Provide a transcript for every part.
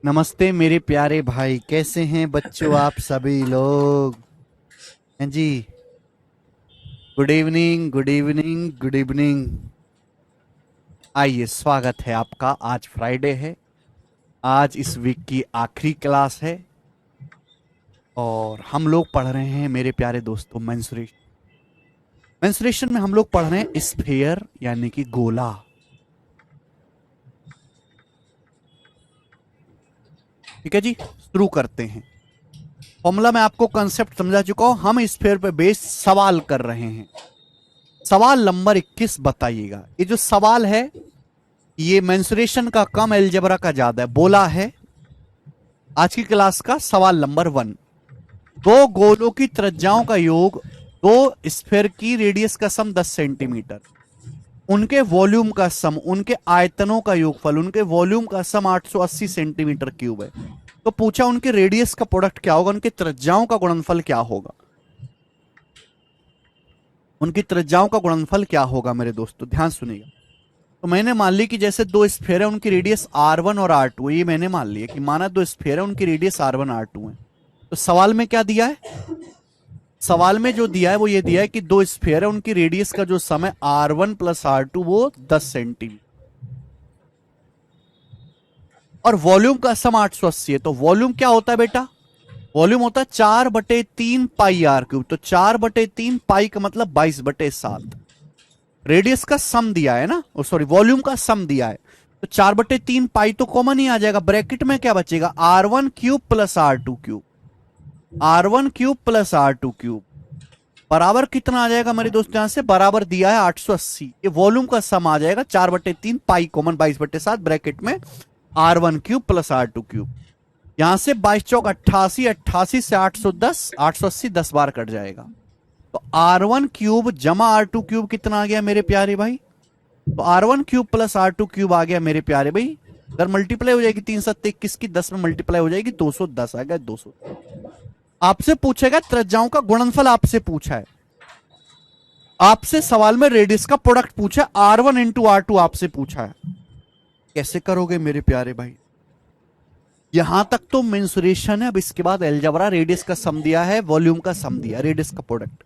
नमस्ते मेरे प्यारे भाई, कैसे हैं बच्चों आप सभी लोग? हैं जी। Good evening, good evening, good evening. आइए, स्वागत है आपका। आज फ्राइडे है। आज इस वीक की आखिरी क्लास है और हम लोग पढ़ रहे हैं मेरे प्यारे दोस्तों मेंसुरेशन। मेंसुरेशन में हम लोग पढ़ रहे हैं स्फेयर यानी कि गोला। ठीक है जी, शुरू करते हैं। फॉर्मूला में आपको कंसेप्ट समझा चुका हूं। हम स्फेयर पे बेस्ड सवाल कर रहे हैं। सवाल नंबर 21 बताइएगा। ये जो सवाल है ये मेंसुरेशन का कम, एलजेब्रा का ज्यादा है, बोला है। आज की क्लास का सवाल नंबर 1। दो गोलों की त्रिज्याओं का योग, दो स्फेयर की रेडियस का सम 10 सेंटीमीटर, उनके वॉल्यूम का सम, उनके आयतनों का योगफल, उनके वॉल्यूम का सम 880 सेंटीमीटर क्यूब है। तो पूछा उनके रेडियस का प्रोडक्ट क्या होगा, उनकी त्रिज्याओं का गुणनफल क्या होगा। उनकी त्रिज्याओं का गुणनफल क्या होगा मेरे दोस्तों, ध्यान सुनिएगा। तो मैंने मान ली कि जैसे दो स्फेयर है, उनकी रेडियस R1 और R2 है। ये मैंने मान लिया कि माना दो स्फेयर है, उनकी रेडियस R1 R2 है। तो सवाल में क्या दिया है? सवाल में जो दिया है वो ये दिया है कि दो स्फेयर है, उनकी रेडियस का जो सम है R1 प्लस R2 वो 10 सेंटीमीटर, और वॉल्यूम का सम 880 है। तो वॉल्यूम क्या होता है बेटा? वॉल्यूम होता है 4/3 पाई R क्यूब। तो 4/3 पाई का मतलब 22/7। रेडियस का सम दिया है ना, सॉरी वॉल्यूम का सम दिया है। तो 4/3 पाई तो कॉमन ही आ जाएगा। ब्रैकेट में क्या बचेगा? R1 cube plus R2 cube. R1 cube plus R2 cube बराबर कितना आ जाएगा मेरे दोस्त? यहां से बराबर दिया है 880। ये वॉल्यूम का सम आ जाएगा 4/3 पाई कॉमन 22/7 ब्रैकेट में R1 cube plus R2 cube. यहां से 22 चौक 88, 88 से 810, 880 10 बार कट जाएगा। तो R1 क्यूब जमा R2 क्यूब कितना आ गया मेरे प्यारे भाई? तो R1 cube plus R2 cube आ गया मेरे प्यारे भाई। अगर मल्टीप्लाई हो जाएगी 3 7 21 की, 10 में मल्टीप्लाई हो जाएगी 210 आ गया 200। आपसे पूछेगा त्रिज्याओं का गुणनफल, आपसे पूछा है। आपसे सवाल में रेडियस का प्रोडक्ट पूछा है, R1 इंटू R2 आपसे पूछा है। कैसे करोगे मेरे प्यारे भाई? यहां तक तो मेंसुरेशन है। अब इसके बाद एलजबरा। रेडियस का सम दिया है, वॉल्यूम का सम दिया, रेडियस का प्रोडक्ट।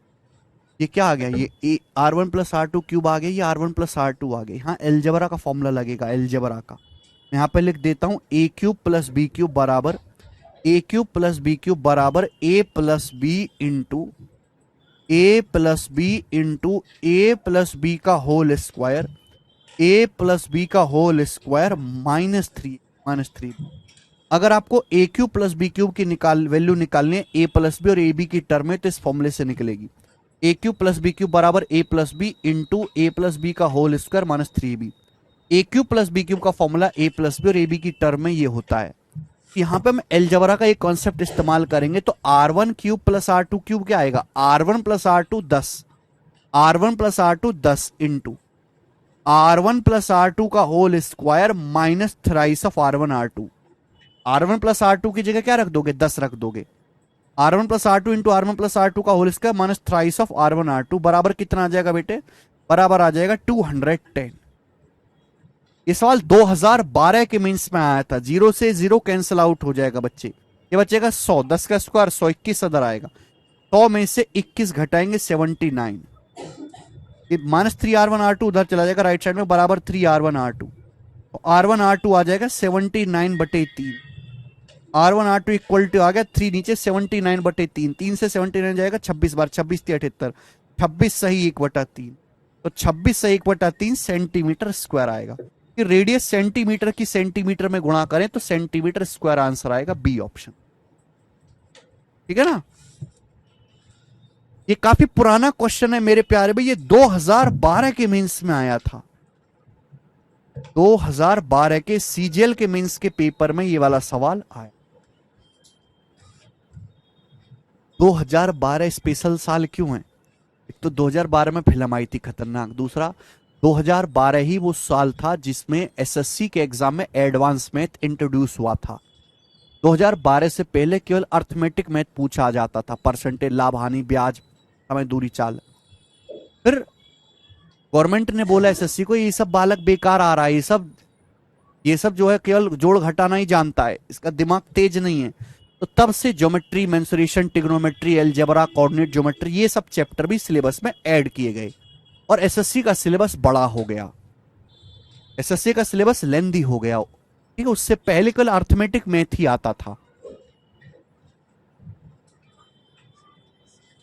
ये क्या आ गया? ये R1 प्लस R2 क्यूब आ गया, ये R1 प्लस R2 आ गया। यहाँ एलजबरा का फॉर्मूला लगेगा, एलजबरा का। यहाँ पे लिख देता हूं A cube plus B cube बराबर A plus B into A plus B का होल स्क्वायर, -3। अगर आपको A cube plus B cube की वैल्यू निकालनी है A प्लस बी और ए बी की टर्म में, तो इस फॉर्मूले से निकलेगी। A cube plus B cube बराबर A plus B into A plus B का whole square -3B। A cube plus B cube का फॉर्मूला A प्लस बी और ए बी की टर्म में ये होता है। यहां पे हम एलजबरा का एक कॉन्सेप्ट इस्तेमाल करेंगे। तो R1 cube plus R2 cube क्या आएगा? R1 plus R2 10, R1 plus R2 10 into R1 plus R2 का whole square minus thrice of R1 plus R2 की जगह क्या रख दोगे? 10 रख दोगे। R1 plus R2 into R1 plus R2 का whole square minus thrice of R1 R2 बराबर कितना आ जाएगा बेटे? बराबर आ जाएगा 210। ये सवाल 2012 के मीन्स में आया था। 0 से 0 कैंसिल आउट हो जाएगा बच्चे। ये बचेगा 100, 10 का स्क्वायर 100, 21 अदर आएगा। 100 में से 21 घटाएंगे 79। ये -3R1R2 उधर चला जाएगा राइट साइड में, बराबर 3R1R2। तो R1R2 आ जाएगा 79/3। R1R2 इक्वल टू आ गया 3 नीचे 79/3। 3 से 79 जाएगा 26 बार, 26 × 78, 26 सही 1/3। तो 26 सही 1/3 सेंटीमीटर स्क्वायर आएगा। कि रेडियस सेंटीमीटर की सेंटीमीटर में गुणा करें तो सेंटीमीटर स्क्वायर आंसर आएगा, बी ऑप्शन। ठीक है ना? ये काफी पुराना क्वेश्चन है मेरे प्यारे भाई। ये 2012 के मीन्स में आया था। 2012 के सीजीएल के मीन्स के पेपर में ये वाला सवाल आया। 2012 स्पेशल साल क्यों है? एक तो 2012 में फिल्म आई थी खतरनाक, दूसरा 2012 ही वो साल था जिसमें एसएससी के एग्जाम में एडवांस मैथ इंट्रोड्यूस हुआ था। 2012 से पहले केवल अर्थमेटिक मैथ पूछा जाता था, परसेंटेज, लाभ हानि, ब्याज, समय, दूरी, चाल। फिर गवर्नमेंट ने बोला एसएससी को ये सब बालक बेकार आ रहा है, ये सब ये सब जो है केवल जोड़ घटाना ही जानता है, इसका दिमाग तेज नहीं है। तो तब से geometry, mensuration, trigonometry, algebra, coordinate geometry, ये सब चैप्टर भी सिलेबस में ऐड किए गए और एसएससी का सिलेबस बड़ा हो गया, एसएससी का सिलेबस लेंदी हो गया। ठीक है, उससे पहले केवल अर्थमेटिक मैथ ही आता था।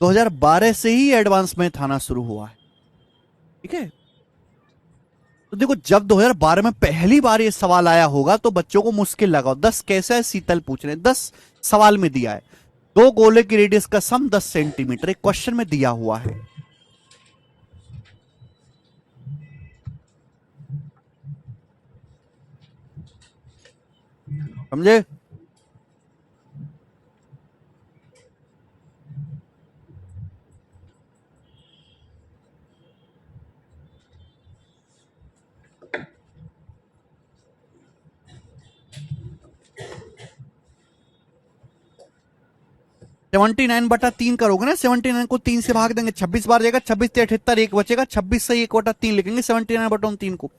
2012 से ही एडवांस मैथ आना शुरू हुआ है। ठीक है, तो देखो जब 2012 में पहली बार ये सवाल आया होगा तो बच्चों को मुश्किल लगा। 10 कैसा है, शीतल पूछ रहे हैं, 10 सवाल में दिया है। दो गोले की रेडियस का सम 10 सेंटीमीटर, एक क्वेश्चन में दिया हुआ है। समझे? सेवेंटी नाइन बटा तीन करोगे ना, 79 को 3 से भाग देंगे, 26 बार जाएगा, 26 से 78, एक बचेगा, 26 से 1 बटा 3 लिखेंगे, 79 बटा 3 को,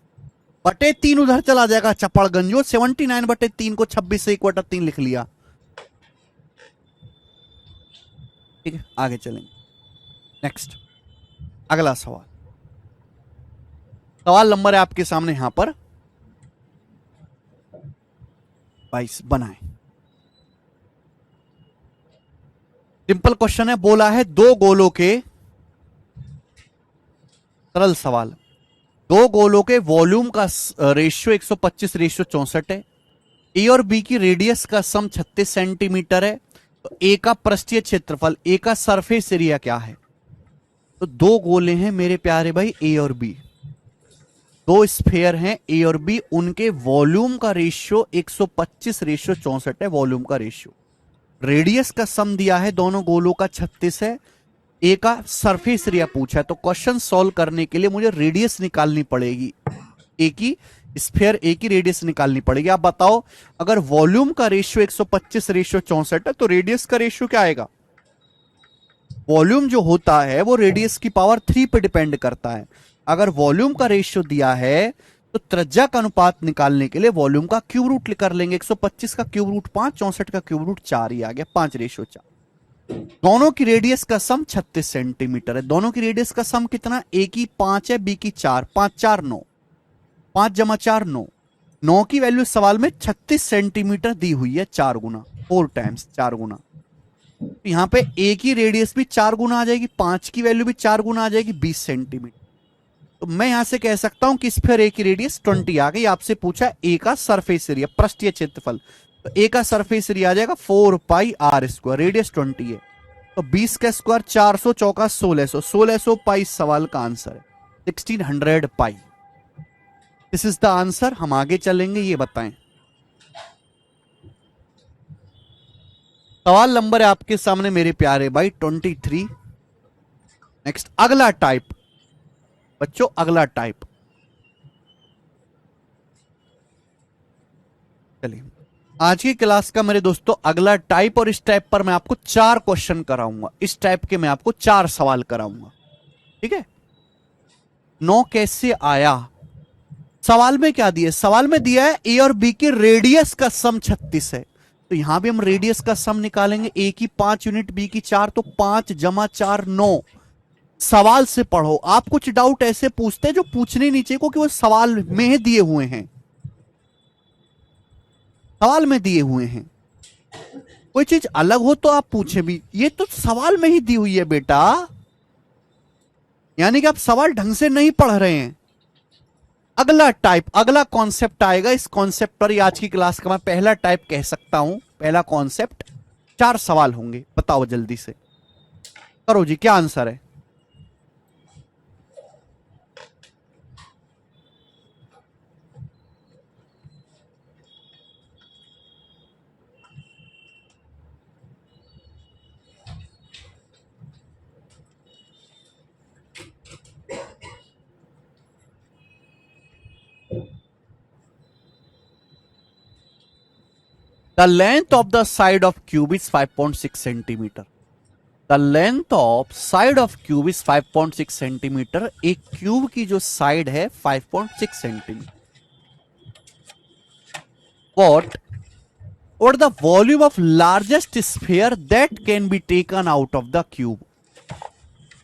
बटे 3 उधर चला जाएगा चपड़गंजो, 79 बटे 3 को 26 से 1 बटा 3 लिख लिया। ठीक है, आगे चलेंगे। नेक्स्ट, अगला सवाल, सवाल नंबर है आपके सामने यहां पर 22, बनाए। सिंपल क्वेश्चन है, बोला है दो गोलों के, सरल सवाल, दो गोलों के वॉल्यूम का रेशियो 125 रेशियो 64 है, ए और बी की रेडियस का सम 36 सेंटीमीटर है, तो ए का पृष्ठीय क्षेत्रफल, ए का सरफेस एरिया क्या है? तो दो गोले हैं मेरे प्यारे भाई, ए और बी, दो स्फेयर हैं ए और बी, उनके वॉल्यूम का रेशियो 125 रेशियो 64 है, वॉल्यूम का रेशियो, रेडियस का सम दिया है दोनों गोलों का 36 है, ए का सरफेस एरिया पूछा है। तो क्वेश्चन सॉल्व करने के लिए मुझे रेडियस निकालनी पड़ेगी, ए की स्फेयर ए की रेडियस निकालनी पड़ेगी। आप बताओ, अगर वॉल्यूम का रेशियो 125 रेशियो 64 है तो रेडियस का रेशियो क्या आएगा? वॉल्यूम जो होता है वो रेडियस की पावर 3 पे डिपेंड करता है। अगर वॉल्यूम का रेशियो दिया है तो त्रिज्या का अनुपात निकालने के लिए वॉल्यूम का क्यूब रूट कर लेंगे, 125 का क्यूब रूट 5, 64 का क्यूब रूट 4 ही आ गया, 5 रेशियो 4। दोनों की रेडियस का सम 36 सेंटीमीटर है। दोनों की रेडियस का सम कितना? ए की 5 है, बी की 4, 5 4 9, 5 जमा 4 9, 9 की वैल्यू सवाल में 36 सेंटीमीटर दी हुई है, 4 गुना, 4 टाइम्स 4 गुना। तो यहां पे ए की रेडियस भी 4 गुना आ जाएगी, 5 की वैल्यू भी 4 गुना आ जाएगी, 20 सेंटीमीटर। तो मैं यहां से कह सकता हूं कि स्फीयर ए की रेडियस 20 आ गई। आपसे पूछा ए का सरफेस एरिया, पृष्ठीय क्षेत्रफल, तो ए का सरफेस एरिया आ जाएगा 4 पाई आर स्क्वायर, रेडियस 20 है, तो 20 का स्क्वायर 400, चौका 1600, 1600 पाई सवाल का आंसर है, 1600 pi. This is the answer. हम आगे चलेंगे, ये बताएं। सवाल नंबर है आपके सामने मेरे प्यारे भाई 23। नेक्स्ट, अगला टाइप बच्चों, अगला टाइप, चलिए आज की क्लास का मेरे दोस्तों अगला टाइप, और इस टाइप पर मैं आपको 4 क्वेश्चन कराऊंगा, इस टाइप के मैं आपको 4 सवाल कराऊंगा। ठीक है, 9 कैसे आया? सवाल में क्या दिया? सवाल में दिया है ए और बी की रेडियस का सम 36 है, तो यहां भी हम रेडियस का सम निकालेंगे, ए की 5 यूनिट, बी की 4, तो 5 जमा 4 9। सवाल से पढ़ो। आप कुछ डाउट ऐसे पूछते हैं जो पूछने नहीं चाहिए, क्योंकि वो सवाल में दिए हुए हैं, सवाल में दिए हुए हैं। कोई चीज अलग हो तो आप पूछे भी, ये तो सवाल में ही दी हुई है बेटा, यानी कि आप सवाल ढंग से नहीं पढ़ रहे हैं। अगला टाइप, अगला कॉन्सेप्ट आएगा, इस कॉन्सेप्ट पर आज की क्लास का मैं पहला टाइप कह सकता हूं, पहला कॉन्सेप्ट। 4 सवाल होंगे, बताओ जल्दी से, करो जी, क्या आंसर है? The length of the side of cube is 5.6 centimeter. The length of side of cube is 5.6 centimetre. एक क्यूब की जो साइड है 5.6 centimetre. what or the volume of largest sphere that can be taken out of the cube।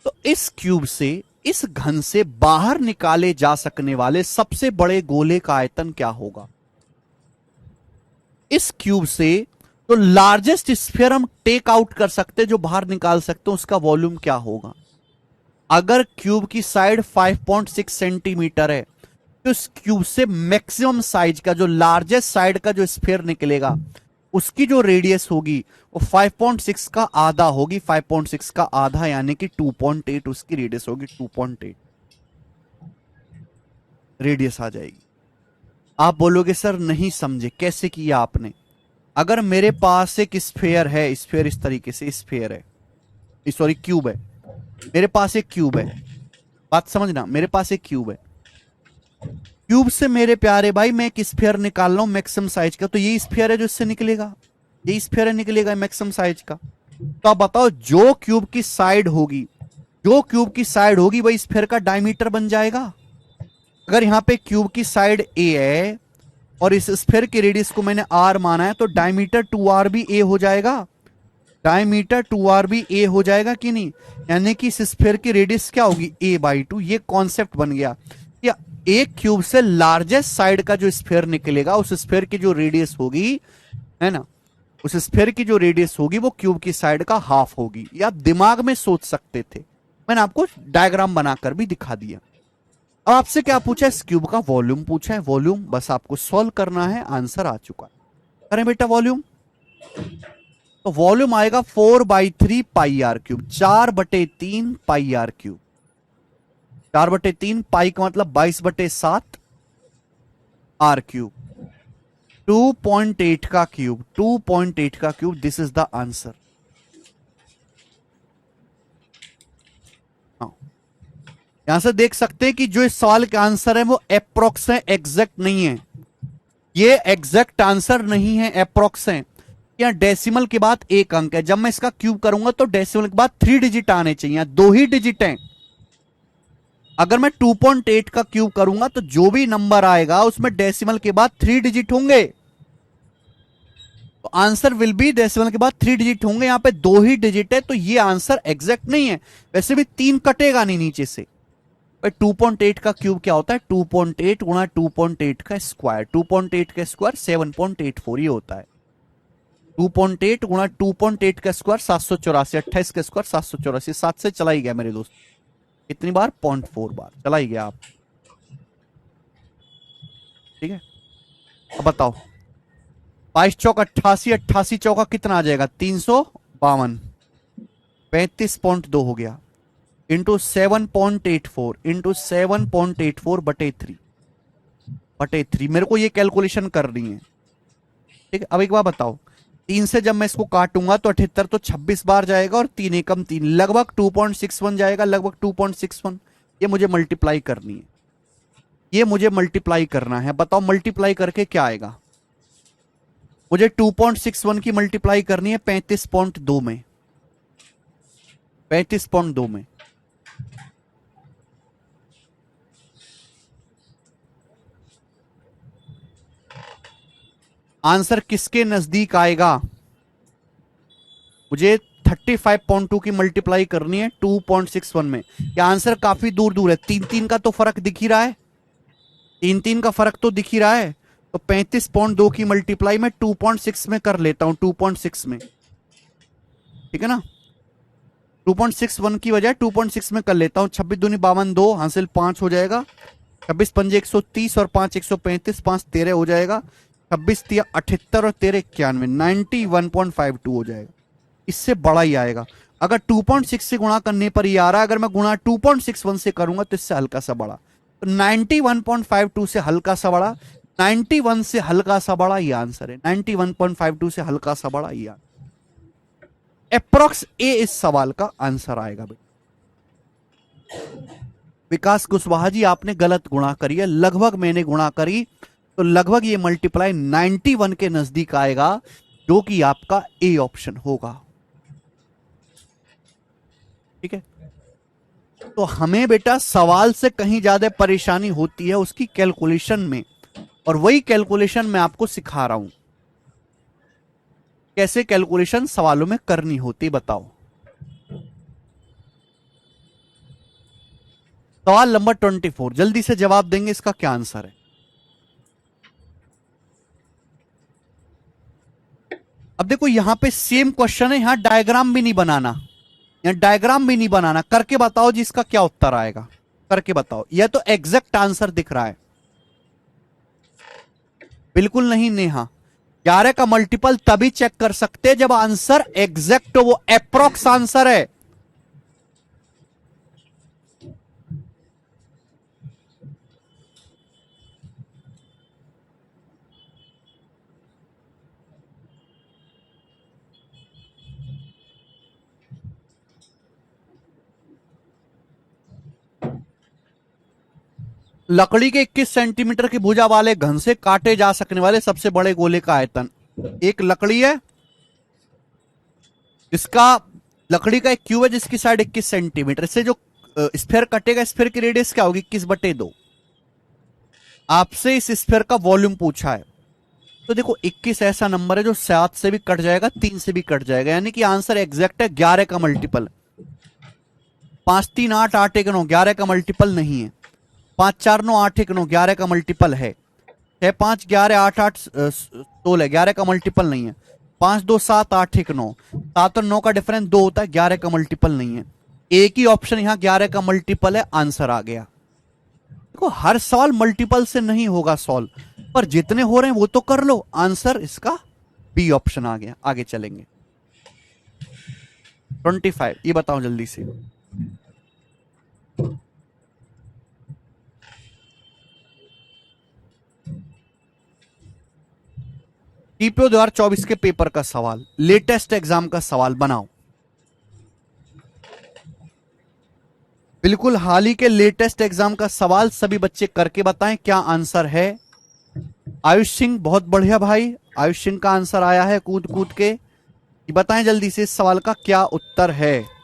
तो इस cube से, इस घन से बाहर निकाले जा सकने वाले सबसे बड़े गोले का आयतन क्या होगा। इस क्यूब से जो लार्जेस्ट स्फीयर हम टेक आउट कर सकते, जो बाहर निकाल सकते हैं, उसका वॉल्यूम क्या होगा। अगर क्यूब की साइड 5.6 सेंटीमीटर है तो इस क्यूब से मैक्सिमम साइज का, जो लार्जेस्ट साइड का जो स्फीयर निकलेगा, उसकी जो रेडियस होगी वो 5.6 का आधा होगी। 5.6 का आधा यानी कि 2.8 उसकी रेडियस होगी। 2.8 रेडियस आ जाएगी। आप बोलोगे सर नहीं समझे, कैसे किया आपने। अगर मेरे पास एक स्फीयर है, स्फीयर इस तरीके से स्फीयर है, सॉरी क्यूब है, मेरे पास एक क्यूब है, बात समझना, मेरे पास एक क्यूब है। क्यूब से मेरे प्यारे भाई मैं एक स्फीयर निकाल रहा हूं मैक्सिमम साइज का, तो ये स्फीयर है जो इससे निकलेगा, ये स्फीयर निकलेगा मैक्सिमम साइज का। तो आप बताओ जो क्यूब की साइड होगी, जो क्यूब की साइड होगी वही स्फीयर का डायमीटर बन जाएगा। अगर यहां पे क्यूब की साइड ए है और इस स्फीयर की रेडियस को मैंने आर माना है, तो डायमीटर 2r भी ए हो जाएगा। डायमीटर 2r भी ए हो जाएगा कि नहीं, यानी कि इस स्फीयर की रेडियस क्या होगी, a/2। ये कॉन्सेप्ट बन गया कि एक क्यूब से लार्जेस्ट साइड का जो स्फीयर निकलेगा, उस स्फीयर की जो रेडियस होगी, है ना, उस स्फीयर की जो रेडियस होगी वो क्यूब की साइड का हाफ होगी। या दिमाग में सोच सकते थे, मैंने आपको डायग्राम बनाकर भी दिखा दिया। अब आपसे क्या पूछा है, इस क्यूब का वॉल्यूम पूछा है। वॉल्यूम बस आपको सॉल्व करना है, आंसर आ चुका है। करें बेटा वॉल्यूम। तो वॉल्यूम आएगा 4/3 pi R cube, 4/3 pi R cube. 4/3 pi का मतलब 22/7 आर क्यूब। 2.8 का क्यूब, 2.8 का cube, this is the answer. यहां से देख सकते हैं कि जो इस सवाल का आंसर है वो अप्रोक्स है, एग्जैक्ट नहीं है। ये एग्जैक्ट आंसर नहीं है, अप्रोक्स है। या डेसिमल के बाद एक अंक है। जब मैं इसका क्यूब करूंगा तो डेसिमल के बाद 3 डिजिट आने चाहिए, 2 ही डिजिट हैं। अगर मैं 2.8 का क्यूब करूंगा तो जो भी नंबर आएगा उसमें डेसिमल के बाद 3 डिजिट होंगे। तो आंसर विल बी डेसिमल के बाद 3 डिजिट होंगे। यहां पे 2 ही डिजिट है, तो ये आंसर एग्जैक्ट नहीं है। वैसे भी 3 कटेगा नहीं नीचे से। 2.8 का क्यूब क्या होता है, 2.8 गुणा 2.8 का स्क्वायर। 2.8 का स्क्वायर 7.84 ये होता है। 2.8 गुणा 2.8 का स्क्वायर 784, 28 का स्क्वायर 784। 7 से चला ही गया मेरे दोस्त। कितनी बार, 0.4 बार चला ही गया आप। ठीक है, अब बताओ 22 चौक 88, 88 चौका कितना आ जाएगा, 352। 35.2 हो गया, इंटू 7.84 इंटू 7.84/3 मेरे को ये कैलकुलेशन करनी है। ठीक है, अब एक बार बताओ, 3 से जब मैं इसको काटूंगा तो 78 तो 26 बार जाएगा और 3 एकम 3, लगभग 2.61 जाएगा, लगभग 2.61। ये मुझे मल्टीप्लाई करनी है, ये मुझे मल्टीप्लाई करना है। बताओ मल्टीप्लाई करके क्या आएगा। मुझे 2.61 की मल्टीप्लाई करनी है 35.2 में, 35.2 में। आंसर किसके नजदीक आएगा। मुझे 35.2 की मल्टीप्लाई करनी है 2.61 में। क्या आंसर काफी दूर दूर है, 3-3 का तो फर्क दिख ही रहा है, 3-3 का फर्क तो दिख ही रहा है। तो 35.2 की मल्टीप्लाई मैं 2.6 में कर लेता हूं, 2.6 में। ठीक है ना, 2.61 की बजाय 2.6 में कर लेता हूं। 26 दूनी 52, 2 हासिल 5 हो जाएगा। 26 पंजे 130 और 5 135, 5 13 हो जाएगा। 26 तिया 78 और 13 91, 91.52 हो जाएगा। इससे बड़ा ही आएगा। अगर 2.6 से गुणा करने पर ये आ रहा है, अगर मैं गुणा 2.61 से करूंगा तो इससे हल्का सा बड़ा। तो 91.52 से हल्का सा बड़ा, 91 से हल्का सा बड़ा ये आंसर है। 91.52 से हल्का सा बड़ा ये आंसर, अप्रोक्स ए इस सवाल का आंसर आएगा। विकास कुशवाहा जी आपने गलत गुणा करी है, लगभग मैंने गुणा करी, तो लगभग ये मल्टीप्लाई 91 के नजदीक आएगा, जो कि आपका ए ऑप्शन होगा। ठीक है, तो हमें बेटा सवाल से कहीं ज्यादा परेशानी होती है उसकी कैलकुलेशन में। और वही कैलकुलेशन मैं आपको सिखा रहा हूं, कैसे कैलकुलेशन सवालों में करनी होती, बताओ। सवाल नंबर 24, जल्दी से जवाब देंगे, इसका क्या आंसर है। अब देखो यहां पे सेम क्वेश्चन है, यहां डायग्राम भी नहीं बनाना, यहां डायग्राम भी नहीं बनाना, करके बताओ जी इसका क्या उत्तर आएगा, करके बताओ। यह तो एग्जैक्ट आंसर दिख रहा है। बिल्कुल नहीं नेहा, 11 का मल्टीपल तभी चेक कर सकते हैं जब आंसर एग्जैक्ट हो, वो अप्रोक्स आंसर है। लकड़ी के 21 सेंटीमीटर की भुजा वाले घन से काटे जा सकने वाले सबसे बड़े गोले का आयतन। एक लकड़ी है, इसका लकड़ी का एक क्यूब है जिसकी साइड 21 सेंटीमीटर, इससे जो स्फेयर कटेगा, स्फेयर की रेडियस क्या होगी, 21/2। आपसे इस स्फेयर का वॉल्यूम पूछा है, तो देखो 21 ऐसा नंबर है जो 7 से भी कट जाएगा, 3 से भी कट जाएगा, यानी कि आंसर एग्जैक्ट है 11 का मल्टीपल। 5 3 8 8 1 9, 11 का मल्टीपल नहीं है। 5 4 9 8 1 9, 11 का मल्टीपल है। 6 5 11 8 8 16, 11 का मल्टीपल नहीं है। 5 2 7 8 1 9, 7 और 9 का डिफरेंस 2 होता है, 11 का मल्टीपल नहीं है। एक ही ऑप्शन यहां 11 का मल्टीपल है, आंसर आ गया। देखो हर सवाल मल्टीपल से नहीं होगा सॉल्व, पर जितने हो रहे हैं वो तो कर लो, आंसर इसका बी ऑप्शन आ गया। आगे चलेंगे। 25, ये बताओ जल्दी से। टीपीओ 2024 के पेपर का सवाल, लेटेस्ट एग्जाम का सवाल बनाओ। बिल्कुल हाल ही के लेटेस्ट एग्जाम का सवाल, सभी बच्चे करके बताएं क्या आंसर है। आयुष सिंह, बहुत बढ़िया भाई, आयुष सिंह का आंसर आया है कूद कूद के। बताएं जल्दी से इस सवाल का क्या उत्तर है।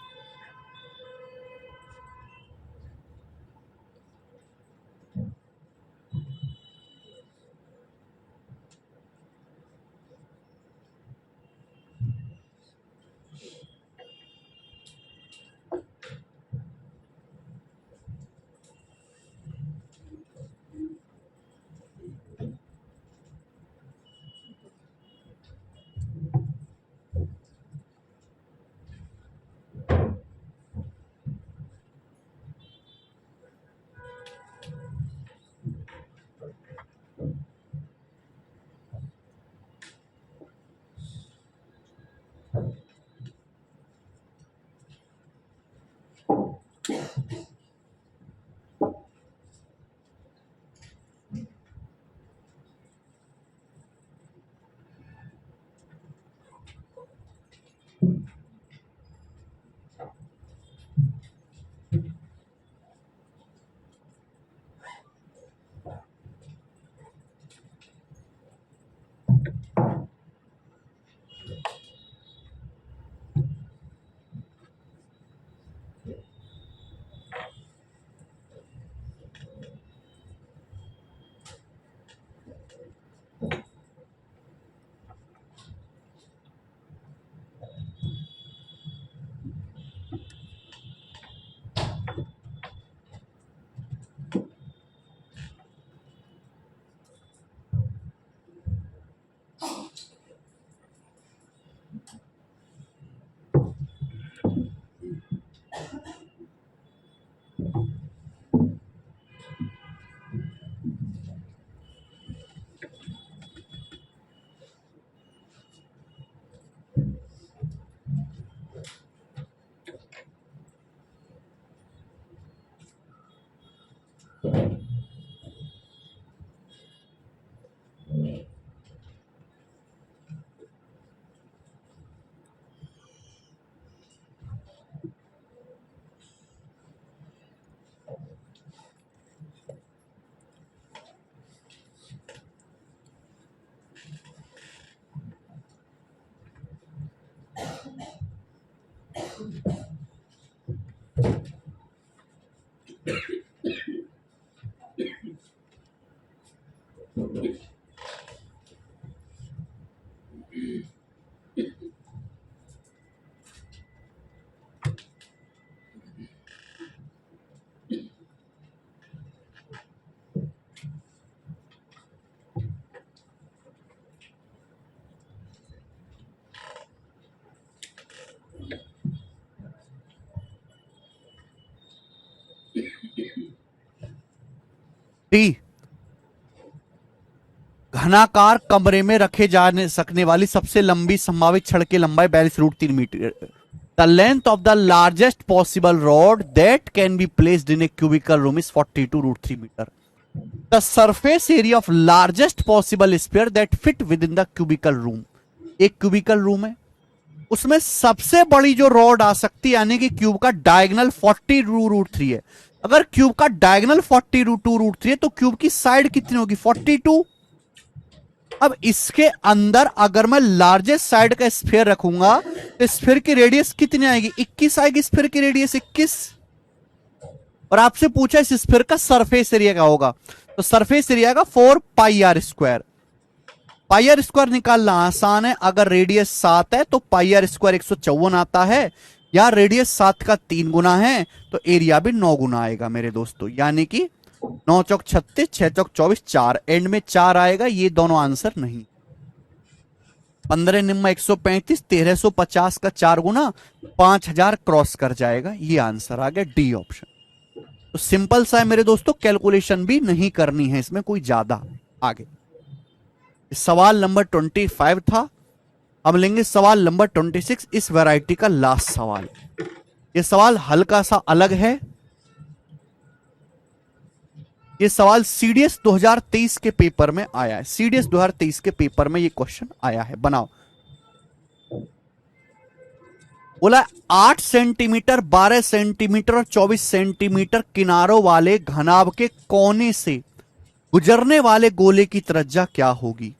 टी, घनाकार कमरे में रखे जाने सकने वाली सबसे लंबी संभावित छड़ की लंबाई 42√3 metre. The length of the largest possible rod that can be placed in a cubical room is 42√3 metre. The surface area of largest possible sphere that fit within the cubical room. एक cubical room है, उसमें सबसे बड़ी जो rod आ सकती है यानी कि क्यूब का डायगोनल 42√3 है। अगर क्यूब का डायगोनल 42√3 है तो क्यूब की साइड कितनी होगी? 42। अब इसके अंदर अगर मैं लार्जेस्ट साइड का स्फीयर रखूंगा तो स्फीयर की रेडियस कितनी आएगी? 21 आएगी। स्फीयर की रेडियस 21। और आपसे पूछा इस स्फीयर का सरफेस एरिया क्या होगा, तो सरफेस एरिया का 4πr²। पाई आर स्क्वायर निकालना आसान है। अगर रेडियस 7 है तो पाई आर स्क्वायर 154 आता है, या रेडियस 7 का 3 गुना है तो एरिया भी 9 गुना आएगा मेरे दोस्तों। यानी कि 9 चौक 36, 6 चौक 24, 4 एंड में 4 आएगा। ये दोनों आंसर नहीं। 15 निम्मा 135, 1350 का 4 गुना 5000 क्रॉस कर जाएगा। ये आंसर आ गया डी ऑप्शन। तो सिंपल सा है मेरे दोस्तों, कैलकुलेशन भी नहीं करनी है इसमें कोई ज्यादा। आगे सवाल नंबर 25 था। अब लेंगे सवाल नंबर 26, इस वैरायटी का लास्ट सवाल। यह सवाल हल्का सा अलग है। यह सवाल सीडीएस 2023 के पेपर में आया है। सीडीएस 2023 के पेपर में यह क्वेश्चन आया है। बनाओ। बोला 8 सेंटीमीटर, 12 सेंटीमीटर और 24 सेंटीमीटर किनारों वाले घनाभ के कोने से गुजरने वाले गोले की त्रिज्या क्या होगी?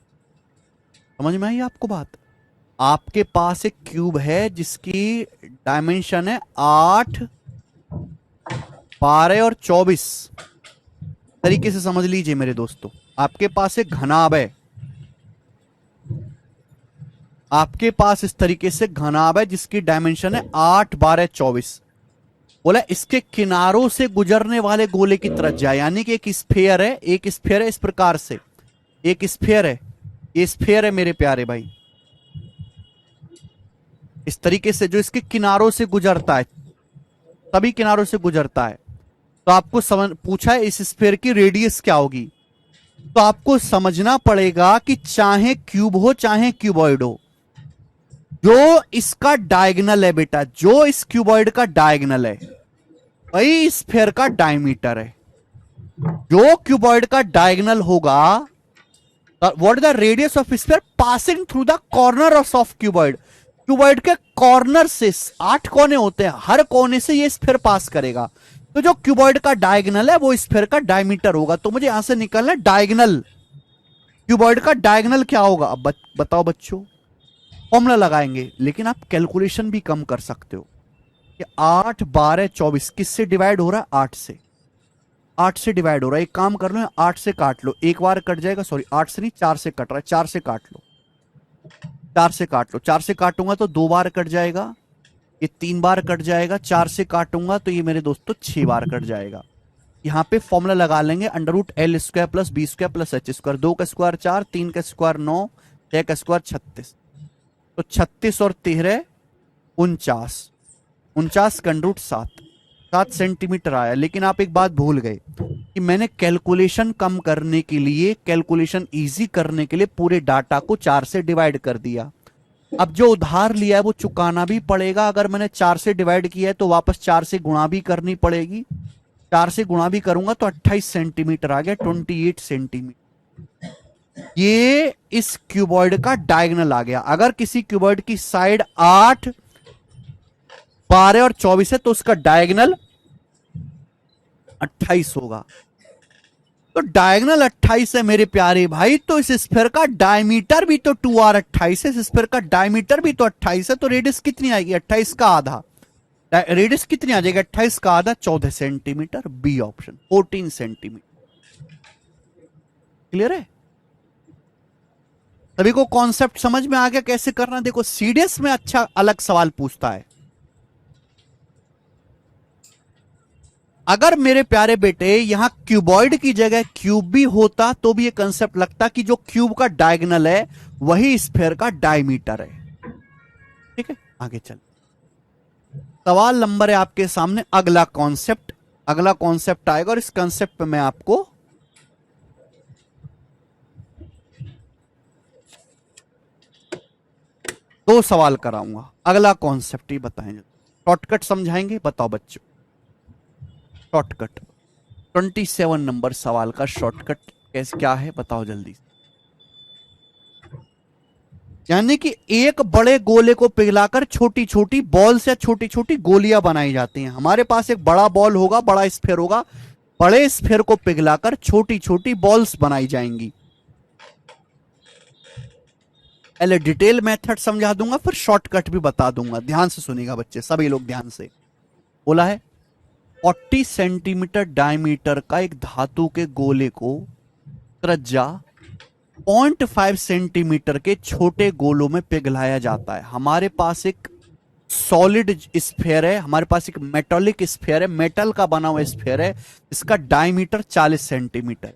समझ में आई आपको बात? आपके पास एक क्यूब है जिसकी डायमेंशन है 8, 12 और 24। तरीके से समझ लीजिए मेरे दोस्तों, आपके पास एक घनाभ है। आपके पास इस तरीके से घनाभ है जिसकी डायमेंशन है 8, 12, 24। बोला इसके किनारों से गुजरने वाले गोले की त्रिज्या, यानी कि एक स्फीयर है, एक स्फीयर है इस प्रकार से, एक स्फीयर है, ये स्फीयर है मेरे प्यारे भाई, इस तरीके से जो इसके किनारों से गुजरता है, सभी किनारों से गुजरता है। तो आपको पूछा है इस स्फीयर की रेडियस क्या होगी। तो आपको समझना पड़ेगा कि चाहे क्यूब हो चाहे क्यूबॉइड हो, जो इसका डायगोनल है बेटा, जो इस क्यूबॉइड का डायगोनल है वही स्फीयर का डायमीटर है। जो क्यूबॉइड का डायगोनल होगा, what is the radius of sphere passing through the corner of cuboid. Cuboid के कॉर्नर से 8 कोने होते हैं, हर कोने से ये स्फीयर पास करेगा। तो जो क्यूबॉइड का डायगोनल है वो स्फीयर का डायमीटर होगा। तो मुझे यहां से निकलना डायगोनल, क्यूबॉइड का डायगोनल क्या होगा। अब बताओ बच्चों, फॉर्मूला लगाएंगे, लेकिन आप कैलकुलेशन भी कम कर सकते हो कि 8, 12, 24 किससे डिवाइड हो रहा है? 8 से। 8 से डिवाइड हो रहा है। एक काम कर लो, 8 से काट लो, एक बार कट जाएगा। सॉरी 8 से नहीं, 4 से कट रहा है, 4 से काट लो, 4 से काट लो। 4 से काटूंगा तो 2 बार कट जाएगा, ये 3 बार कट जाएगा। 4 से काटूंगा तो ये मेरे दोस्तों 6 बार कट जाएगा। यहां पे फॉर्मूला लगा लेंगे √L² plus B² plus H²। 2 का स्क्वायर 4, 3 का स्क्वायर 9, 6 का स्क्वायर 36। तो 36 और 13 49, 49 का √7, 7 सेंटीमीटर आया। लेकिन आप एक बात भूल गए कि मैंने कैलकुलेशन कम करने के लिए, कैलकुलेशन इजी करने के लिए पूरे डाटा को 4 से डिवाइड कर दिया। अब जो उधार लिया है वो चुकाना भी पड़ेगा। अगर मैंने 4 से डिवाइड किया है तो वापस 4 से गुणा भी करनी पड़ेगी। 4 से गुणा भी करूंगा तो 28 सेंटीमीटर आ गया, 28 सेंटीमीटर। ये इस क्यूबॉइड का डायगोनल आ गया। अगर किसी क्यूबॉइड की साइड 8, 12 और 24 है तो उसका डायगोनल 28 होगा। तो डायगोनल 28 है मेरे प्यारे भाई। तो इस स्फीयर का डायमीटर भी तो 2r 28 है, इस स्फीयर का डायमीटर भी तो 28 है। तो रेडियस कितनी आएगी? 28 का आधा। रेडियस कितनी आ जाएगी? 28 का आधा 14 centimetre. B option 14 centimetre. Clear है? सभी को कॉन्सेप्ट समझ में आ गया कैसे करना? देखो सीडीएस में अच्छा अलग सवाल पूछता है। अगर मेरे प्यारे बेटे यहां क्यूबॉइड की जगह क्यूब भी होता तो भी ये कंसेप्ट लगता कि जो क्यूब का डायगोनल है वही स्फेयर का डायमीटर है। ठीक है, आगे चल। सवाल नंबर है आपके सामने अगला कॉन्सेप्ट। अगला कॉन्सेप्ट आएगा और इस कॉन्सेप्ट पे मैं आपको दो सवाल कराऊंगा। अगला कॉन्सेप्ट ही बताएंगे, शॉर्टकट समझाएंगे। बताओ बच्चों, शॉर्टकट 27 नंबर सवाल का शॉर्टकट कैसे क्या है बताओ जल्दी। यानी कि एक बड़े गोले को पिघलाकर छोटी छोटी बॉल्स या छोटी छोटी गोलियां बनाई जाती हैं। हमारे पास एक बड़ा बॉल होगा, बड़ा स्फेयर होगा, बड़े स्फेयर को पिघलाकर छोटी छोटी बॉल्स बनाई जाएंगी। पहले डिटेल मेथड समझा दूंगा, फिर शॉर्टकट भी बता दूंगा। ध्यान से सुनिएगा बच्चे, सभी लोग ध्यान से। बोला है 40 सेंटीमीटर डायमीटर का एक धातु के गोले को त्रिज्या 0.5 सेंटीमीटर के छोटे गोलों में पिघलाया जाता है। हमारे पास एक सॉलिड स्फेयर है, हमारे पास एक मेटालिक स्फेयर है, मेटल का बना हुआ स्फेयर है, इसका डायमीटर 40 सेंटीमीटर।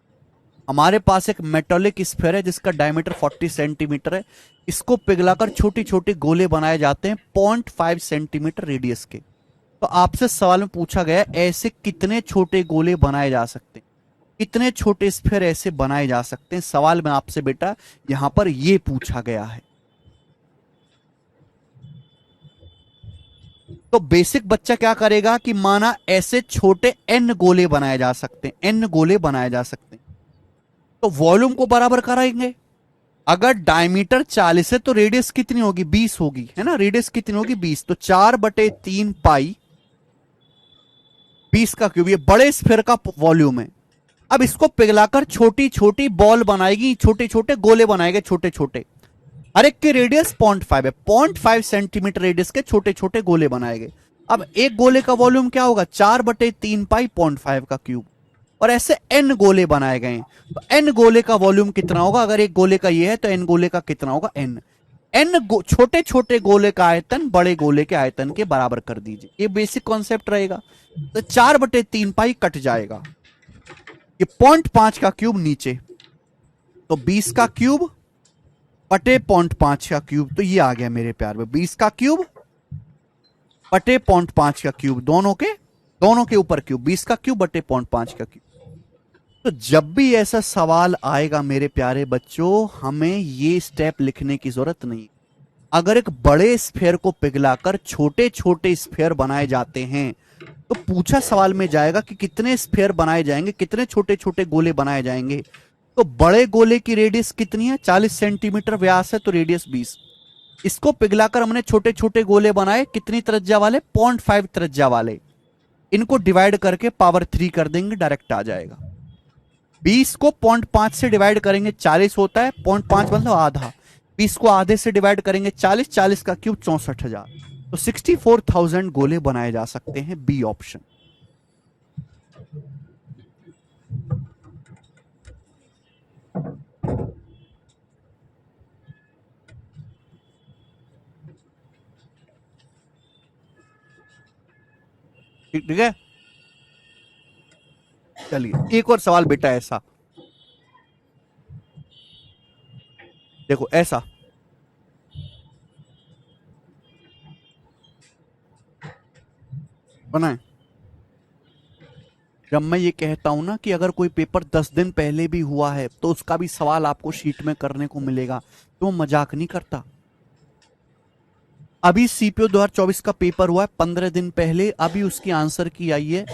हमारे पास एक मेटालिक स्फेयर है जिसका डायमीटर 40 सेंटीमीटर है। इसको पिघलाकर छोटी छोटी गोले बनाए जाते हैं 0.5 सेंटीमीटर रेडियस के। तो आपसे सवाल में पूछा गया ऐसे कितने छोटे गोले बनाए जा सकते हैं, कितने छोटे स्फेयर ऐसे बनाए जा सकते हैं। सवाल में आपसे बेटा यहां पर यह पूछा गया है। तो बेसिक बच्चा क्या करेगा कि माना ऐसे छोटे एन गोले बनाए जा सकते हैं, एन गोले बनाए जा सकते हैं, तो वॉल्यूम को बराबर कराएंगे। अगर डायमीटर 40 है तो रेडियस कितनी होगी? 20 होगी, है ना। रेडियस कितनी होगी? 20। तो 4/3 पाई 20 का क्यूब, ये बड़े स्फेयर का वॉल्यूम है। अब इसको पिघलाकर छोटी छोटी बॉल बनाएगी, छोटे छोटे गोले बनाएंगे, छोटे छोटे। हर एक की रेडियस 0.5 है, 0.5 सेंटीमीटर रेडियस के छोटे छोटे गोले बनाएंगे। अब एक गोले का वॉल्यूम क्या होगा? 4/3 पाई 0.5 का क्यूब। और ऐसे एन गोले बनाए गए हैं, तो एन गोले का वॉल्यूम कितना होगा? अगर एक गोले का ये है तो एन गोले का कितना होगा? एन। एन छोटे छोटे गोले का आयतन बड़े गोले के आयतन के बराबर कर दीजिए। ये बेसिक कॉन्सेप्ट रहेगा। तो 4/3 पाई कट जाएगा, ये 0.5 का क्यूब नीचे, तो 20 का क्यूब बटे 0.5 का क्यूब। तो ये आ गया मेरे प्यार में 20 का क्यूब बटे 0.5 का क्यूब, दोनों के ऊपर क्यूब, 20 का क्यूब बटे 0.5 का क्यूब। तो जब भी ऐसा सवाल आएगा मेरे प्यारे बच्चों, हमें ये स्टेप लिखने की जरूरत नहीं। अगर एक बड़े स्फेयर को पिघलाकर छोटे छोटे स्फेयर बनाए जाते हैं तो पूछा सवाल में जाएगा कि कितने स्फेयर बनाए जाएंगे, कितने छोटे छोटे गोले बनाए जाएंगे। तो बड़े गोले की रेडियस कितनी है? 40 सेंटीमीटर व्यास है, तो रेडियस 20। इसको पिघलाकर हमने छोटे छोटे गोले बनाए, कितनी त्रिज्या वाले? 0.5 त्रिज्या वाले। इनको डिवाइड करके पावर 3 कर देंगे, डायरेक्ट आ जाएगा। 20 को 0.5 से डिवाइड करेंगे 40 होता है, 0.5 मतलब आधा। 20 को आधे से डिवाइड करेंगे 40, 40 का क्यूब 64,000। तो 64,000 गोले बनाए जा सकते हैं, बी ऑप्शन। ठीक है, चलिए एक और सवाल बेटा ऐसा देखो, ऐसा बनाए। जब मैं ये कहता हूं ना कि अगर कोई पेपर 10 दिन पहले भी हुआ है तो उसका भी सवाल आपको शीट में करने को मिलेगा, तो मजाक नहीं करता। अभी सीपीओ 2024 का पेपर हुआ है 15 दिन पहले, अभी उसकी आंसर की आई है।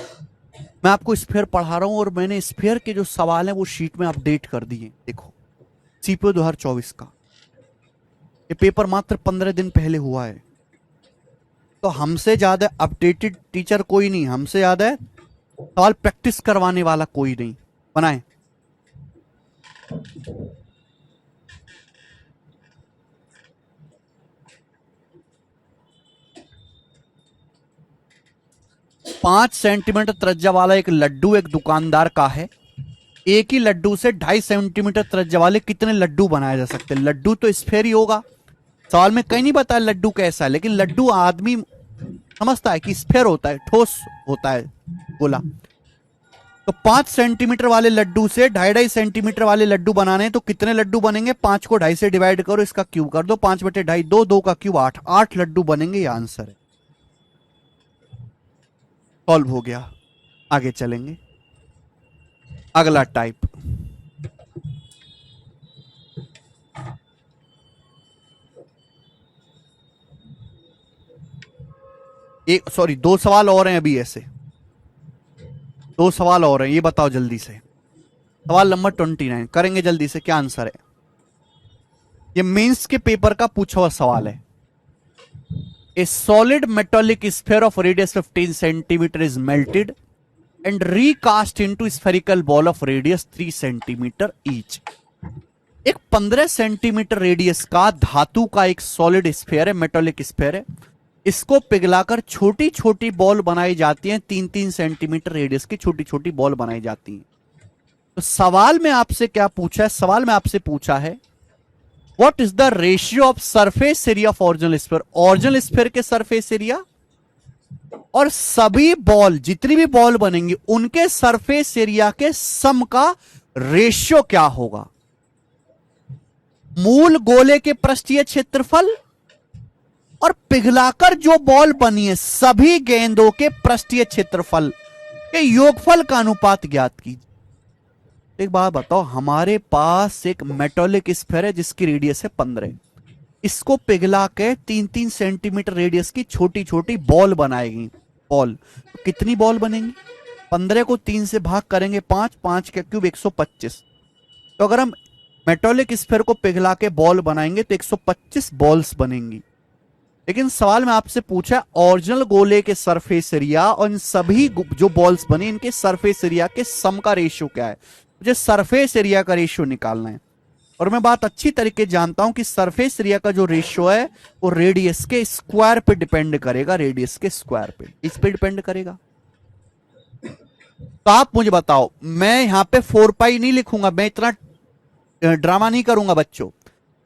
मैं आपको स्फेयर पढ़ा रहा हूं और मैंने स्फेयर के जो सवाल है वो शीट में अपडेट कर दिए। देखो सीपीओ 2024 का ये पेपर मात्र 15 दिन पहले हुआ है। तो हमसे ज्यादा अपडेटेड टीचर कोई नहीं, हमसे ज्यादा सवाल प्रैक्टिस करवाने वाला कोई नहीं। बनाए। पांच सेंटीमीटर त्रिज्या वाला एक लड्डू एक दुकानदार का है। एक ही लड्डू से 2.5 सेंटीमीटर त्रिज्या वाले कितने लड्डू बनाए जा सकते हैं? लड्डू तो स्फेयर ही होगा। सवाल में कहीं नहीं बताया लड्डू कैसा है, लेकिन लड्डू आदमी समझता है कि स्फेयर होता है, ठोस होता है गोला। तो 5 सेंटीमीटर वाले लड्डू से 2.5 सेंटीमीटर वाले लड्डू बनाने तो कितने लड्डू बनेंगे? 5 को 2.5 से डिवाइड करो, इसका क्यूब कर दो, 5/2, 2, 2 का क्यूब 8, 8 लड्डू बनेंगे। ये आंसर है। सॉल्व हो गया। आगे चलेंगे। अगला टाइप, एक सॉरी 2 सवाल और हैं अभी, ऐसे 2 सवाल और हैं। ये बताओ जल्दी से। सवाल नंबर 29 करेंगे जल्दी से। क्या आंसर है? ये मेंस के पेपर का पूछा हुआ सवाल है। ए solid metallic sphere of radius 15 centimetre is melted and recast into spherical ball of radius 3 centimetre each. एक 15 सेंटीमीटर रेडियस का धातु का एक सॉलिड स्फीयर है, मेटालिक स्फीयर है। इसको पिघलाकर छोटी छोटी बॉल बनाई जाती हैं, 3-3 सेंटीमीटर रेडियस की छोटी छोटी बॉल बनाई जाती हैं। तो सवाल में आपसे क्या पूछा है? सवाल में आपसे पूछा है what is the ratio of surface area of original sphere. Original sphere के सरफेस एरिया और सभी बॉल, जितनी भी बॉल बनेंगी उनके सरफेस एरिया के सम का रेशियो क्या होगा? मूल गोले के पृष्ठीय क्षेत्रफल और पिघलाकर जो बॉल बनी है सभी गेंदों के पृष्ठीय क्षेत्रफल के योगफल का अनुपात ज्ञात कीजिए। एक बात बताओ, हमारे पास एक मेटालिक स्फीयर है जिसकी रेडियस है 15। इसको पिघला के 3-3 सेंटीमीटर रेडियस की छोटी छोटी बॉल बनाएगी। बॉल तो कितनी बॉल बनेंगी? 15 को 3 से भाग करेंगे 5, 5 के क्यूब 125। तो अगर हम मेटालिक स्फीयर को पिघला के बॉल बनाएंगे तो 125 बॉल्स बनेंगी। लेकिन सवाल में आपसे पूछा ओरिजिनल गोले के सरफेस एरिया और इन सभी जो बॉल्स बने इनके सरफेस एरिया के सम का रेशियो क्या है। मुझे सरफेस एरिया का रेशियो निकालना है और मैं बात अच्छी तरीके जानता हूं कि सरफेस एरिया का जो रेशियो है वो रेडियस के स्क्वायर पे डिपेंड करेगा। रेडियस के स्क्वायर पे, इस पे डिपेंड करेगा। तो आप मुझे बताओ, मैं यहां पे 4 पाई नहीं लिखूंगा, मैं इतना ड्रामा नहीं करूंगा बच्चों।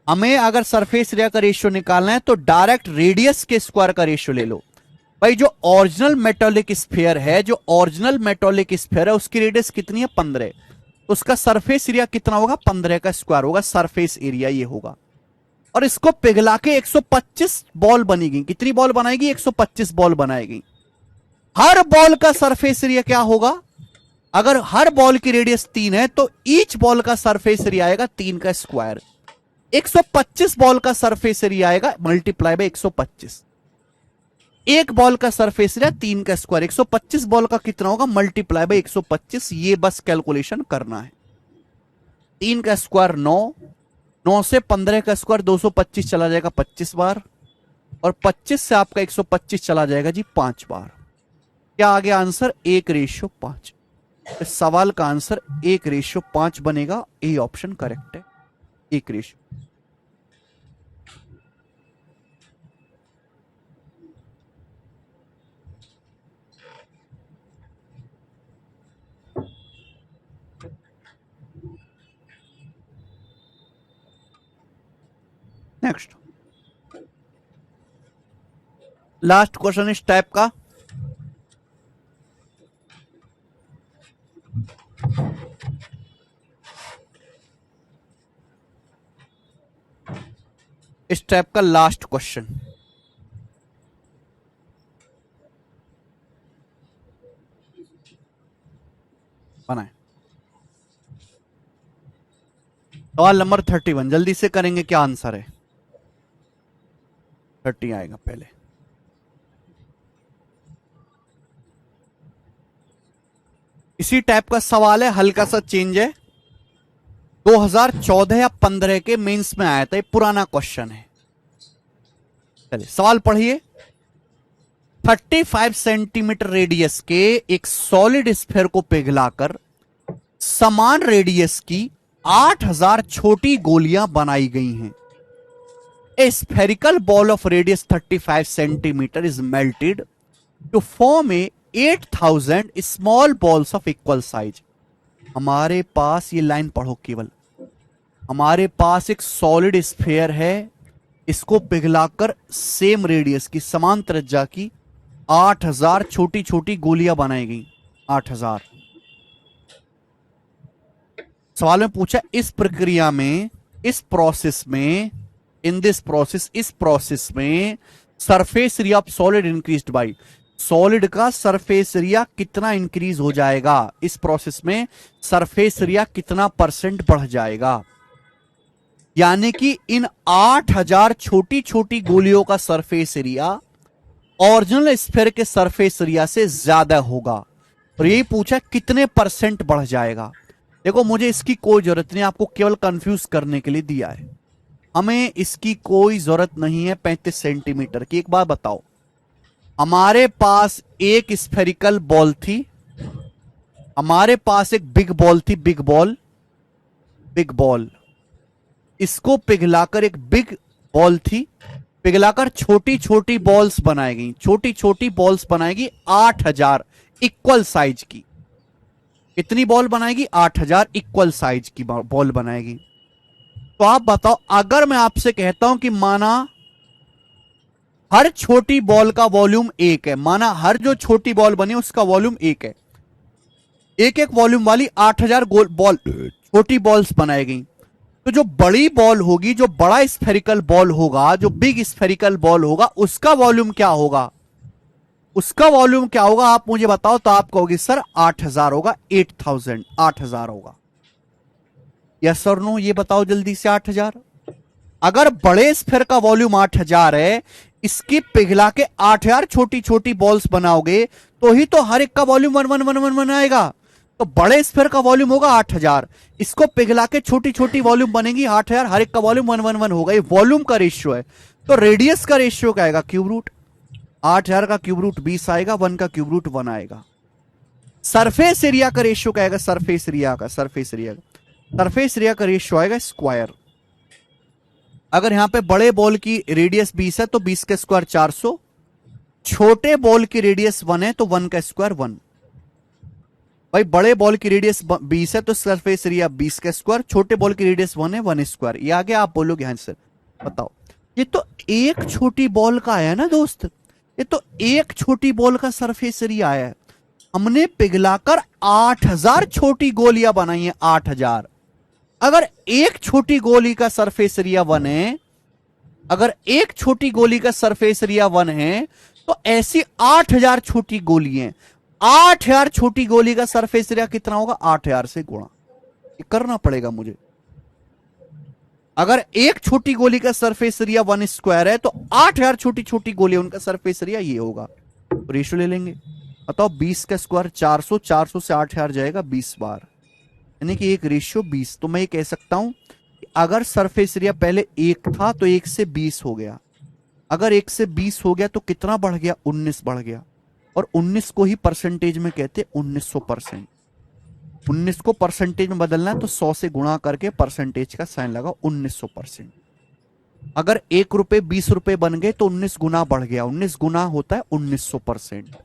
हमें अगर सरफेस एरिया का रेशियो निकालना है तो डायरेक्ट रेडियस के स्क्वायर का रेशियो ले लो। भाई जो ओरिजिनल मेटालिक स्फीयर है, जो ओरिजिनल मेटालिक स्फीयर है उसकी रेडियस कितनी है? 15। तो उसका सरफेस एरिया कितना होगा? 15 का स्क्वायर होगा सरफेस एरिया, ये होगा। और इसको पिघला के 125 बॉल बनेगी। कितनी बॉल बनाएगी? 125 बॉल बनाएगी। हर बॉल का सरफेस एरिया क्या होगा? अगर हर बॉल की रेडियस 3 है तो ईच बॉल का सरफेस एरिया आएगा 3 का स्क्वायर। 125 बॉल का सरफेस एरिया आएगा मल्टीप्लाई बाय 125। एक बॉल का सरफेस एरिया 3 का स्क्वायर, 125 बॉल का कितना होगा? Multiply by 125। ये बस कैलकुलेशन करना है। 3 का स्क्वायर 9, 9 से 15 का स्क्वायर 225 चला जाएगा 25 बार, और 25 से आपका 125 चला जाएगा जी 5 बार। क्या आ गया आंसर? 1:5। इस सवाल का आंसर 1:5 बनेगा। ए ऑप्शन करेक्ट है, 1:5। नेक्स्ट लास्ट क्वेश्चन इस टाइप का। इस टाइप का लास्ट क्वेश्चन बनाए। सवाल नंबर 31 जल्दी से करेंगे। क्या आंसर है? 30 आएगा पहले। इसी टाइप का सवाल है, हल्का सा चेंज है। 2014 या 15 के मेंस में आया था, ये पुराना क्वेश्चन है। चलिए सवाल पढ़िए। 35 सेंटीमीटर रेडियस के एक सॉलिड स्फीयर को पिघलाकर समान रेडियस की 8000 छोटी गोलियां बनाई गई हैं। A spherical ball of radius 35 centimetre is melted to form a 8000 small balls of equal size. हमारे पास, ये लाइन पढ़ो केवल, हमारे पास एक सॉलिड स्फीयर है, इसको पिघलाकर सेम रेडियस की, समान त्रिज्या की 8000 छोटी छोटी गोलियां बनाई गई। 8000। सवाल में पूछा इस प्रक्रिया में, इस प्रोसेस में, इन दिस प्रोसेस, इस प्रोसेस में surface area of solid increased by, solid का सरफेस एरिया कितना इंक्रीज हो जाएगा, इस प्रोसेस में सरफेस एरिया कितना परसेंट बढ़ जाएगा। यानी कि इन 8000 छोटी छोटी गोलियों का सरफेस एरिया ओरिजिनल स्फीयर के सरफेस एरिया से ज्यादा होगा। और यही पूछा कितने परसेंट बढ़ जाएगा। देखो मुझे इसकी कोई जरूरत नहीं, आपको केवल कंफ्यूज करने के लिए दिया है, हमें इसकी कोई जरूरत नहीं है 35 सेंटीमीटर की। एक बात बताओ, हमारे पास एक स्फेरिकल बॉल थी, हमारे पास एक बिग बॉल थी, बिग बॉल, बिग बॉल, इसको पिघलाकर, एक बिग बॉल थी, पिघलाकर छोटी छोटी बॉल्स बनाई गई, छोटी छोटी बॉल्स बनाएगी 8000 इक्वल साइज की। कितनी बॉल बनाएगी? 8000 इक्वल साइज की बॉल बनाएगी। तो आप बताओ, अगर मैं आपसे कहता हूं कि माना हर छोटी बॉल का वॉल्यूम एक है, माना हर जो छोटी बॉल बनी उसका वॉल्यूम एक है, एक एक वॉल्यूम वाली 8000 गोल बॉल, छोटी बॉल्स बनाई गई, तो जो बड़ी बॉल होगी, जो बड़ा स्फेरिकल बॉल होगा, जो बिग स्फेरिकल बॉल होगा, उसका वॉल्यूम क्या होगा? उसका वॉल्यूम क्या होगा आप मुझे बताओ। तो आप कहोगे सर 8000 होगा, 8000, 8000 होगा। यस और नो, ये बताओ जल्दी से। 8000। अगर बड़े स्फीयर का वॉल्यूम 8000 है, इसकी पिघला के 8000 छोटी छोटी बॉल्स बनाओगे, तो ही तो हर एक का वॉल्यूम 1111 आएगा। तो बड़े स्फीयर का वॉल्यूम होगा 8000, इसको पिघला के छोटी छोटी वॉल्यूम बनेगी 8000, हर एक का वॉल्यूम 111 होगा। ये वॉल्यूम का रेशियो है। तो रेडियस का रेशियो क्या आएगा? Cube root. 8000 का क्यूब रूट 20 आएगा, 1 का क्यूब रूट 1 आएगा। सरफेस एरिया का रेशियो क्या आएगा? सरफेस एरिया का, सरफेस एरिया का, सरफेस एरिया का रेशियो आएगा स्क्वायर। अगर यहां पे बड़े बॉल की रेडियस 20 है तो 20 का स्क्वायर 400, छोटे बॉल की रेडियस 1 है तो 1 का स्क्वायर 1। भाई बड़े बॉल की रेडियस 20 है तो सरफेस एरिया 20 का स्क्वायर, छोटे बॉल की रेडियस 1 है, 1 स्क्वायर। ये आगे आप बोलोगे हाँ सर। बताओ, ये तो एक छोटी बॉल का आया ना दोस्त, ये तो एक छोटी बॉल का सरफेस एरिया आया है। हमने पिघलाकर 8000 छोटी गोलियां बनाई हैं, 8000। अगर एक छोटी गोली का सरफेस एरिया 1 है, अगर एक छोटी गोली का सरफेस एरिया 1 है, तो ऐसी 8000 छोटी गोली हैं। 8000 छोटी गोली का सरफेस एरिया कितना होगा? 8000 से गुणा, ये करना पड़ेगा मुझे। अगर एक छोटी गोली का सरफेस एरिया 1 स्क्वायर है, तो 8000 छोटी छोटी गोली, उनका सरफेस एरिया ये होगा। तो रेशियो ले लेंगे। बताओ 20 का स्क्वायर 400, 400 से 8000 जाएगा 20 बार, यानी कि एक रेशियो 20। तो मैं ये कह सकता हूं कि अगर सरफेस एरिया पहले 1 था तो 1 से 20 हो गया, अगर 1 से 20 हो गया तो कितना बढ़ गया? 19 बढ़ गया। और 19 को ही परसेंटेज में कहते 1900%। 19 को परसेंटेज में बदलना है तो 100 से गुणा करके परसेंटेज का साइन लगाओ, 1900%। अगर 1 रुपए 20 रुपए बन गए तो 19 गुना बढ़ गया, 19 गुना होता है 1900%।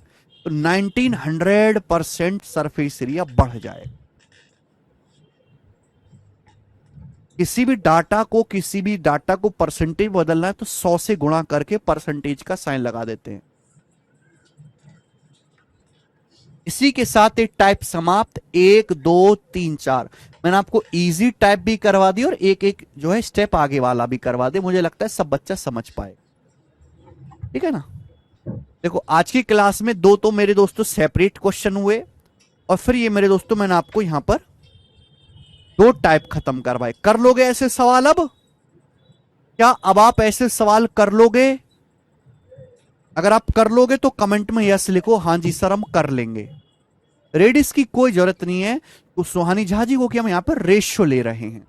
तो 1900% सरफेस एरिया बढ़ जाए। किसी भी डाटा को परसेंटेज बदलना है तो 100 से गुणा करके परसेंटेज का साइन लगा देते हैं। इसी के साथ एक टाइप समाप्त। 1 2 3 4 मैंने आपको इजी टाइप भी करवा दी और एक एक जो है स्टेप आगे वाला भी करवा दे। मुझे लगता है सब बच्चा समझ पाए, ठीक है ना। देखो आज की क्लास में दो तो मेरे दोस्तों सेपरेट क्वेश्चन हुए, और फिर ये मेरे दोस्तों मैंने आपको यहां पर दो टाइप खत्म करवाए। कर लोगे ऐसे सवाल अब? क्या अब आप ऐसे सवाल कर लोगे? अगर आप कर लोगे तो कमेंट में यस लिखो, हाँ जी सर हम कर लेंगे। रेडिस की कोई जरूरत नहीं है, तो सुहानी झा जी को कि हम यहां पर रेशियो ले रहे हैं।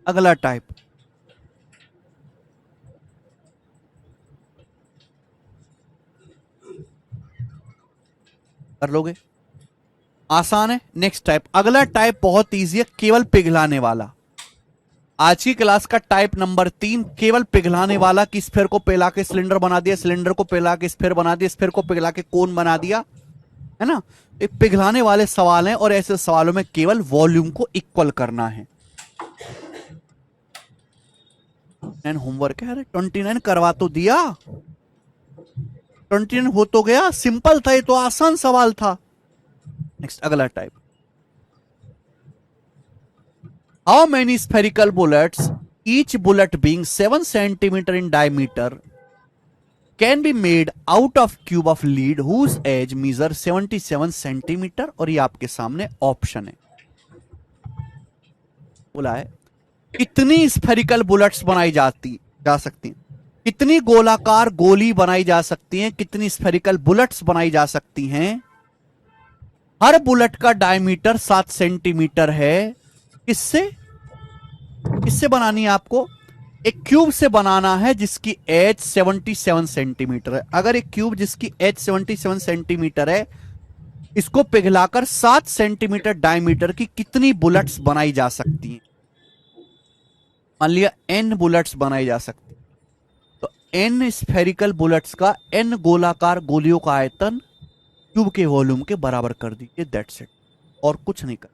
अगला टाइप, कर लोगे, आसान है। नेक्स्ट टाइप, अगला टाइप बहुत इजी है, केवल पिघलाने वाला। आज की क्लास का टाइप नंबर 3, केवल पिघलाने वाला। कि स्फीयर को पिघला के सिलेंडर बना दिया, सिलेंडर को पिघला के स्फीयर बना दिया, स्फीयर को पिघला के कोन बना दिया, है ना। ये पिघलाने वाले सवाल हैं और ऐसे सवालों में केवल वॉल्यूम को इक्वल करना है। 29 होमवर्क है, अरे 29 करवा तो दिया, 29 हो तो गया, सिंपल था, ये तो आसान सवाल था। नेक्स्ट अगला type, how many spherical bullets, each bullet being 7 centimetre in diameter, can be made out of cube of lead whose edge measure 77 centimetre. और ये आपके सामने ऑप्शन है, बोला है कितनी स्फेरिकल बुलेट्स बनाई जा सकती हैं, कितनी गोलाकार गोली बनाई जा सकती हैं, कितनी स्फेरिकल बुलेट्स बनाई जा सकती हैं। हर बुलेट का डायमीटर 7 सेंटीमीटर है। किससे किससे बनानी है आपको, एक क्यूब से बनाना है जिसकी एज 77 सेंटीमीटर है। अगर एक क्यूब जिसकी एज 77 सेंटीमीटर है, इसको पिघलाकर 7 सेंटीमीटर डायमीटर की कितनी बुलेट्स बनाई जा सकती हैं। मान लिया n बुलेट्स बनाई जा सकती, तो n स्फेरिकल बुलेट्स का n गोलाकार गोलियों का आयतन क्यूब के वॉल्यूम के बराबर कर दीजिए, दैट्स इट, और कुछ नहीं कर।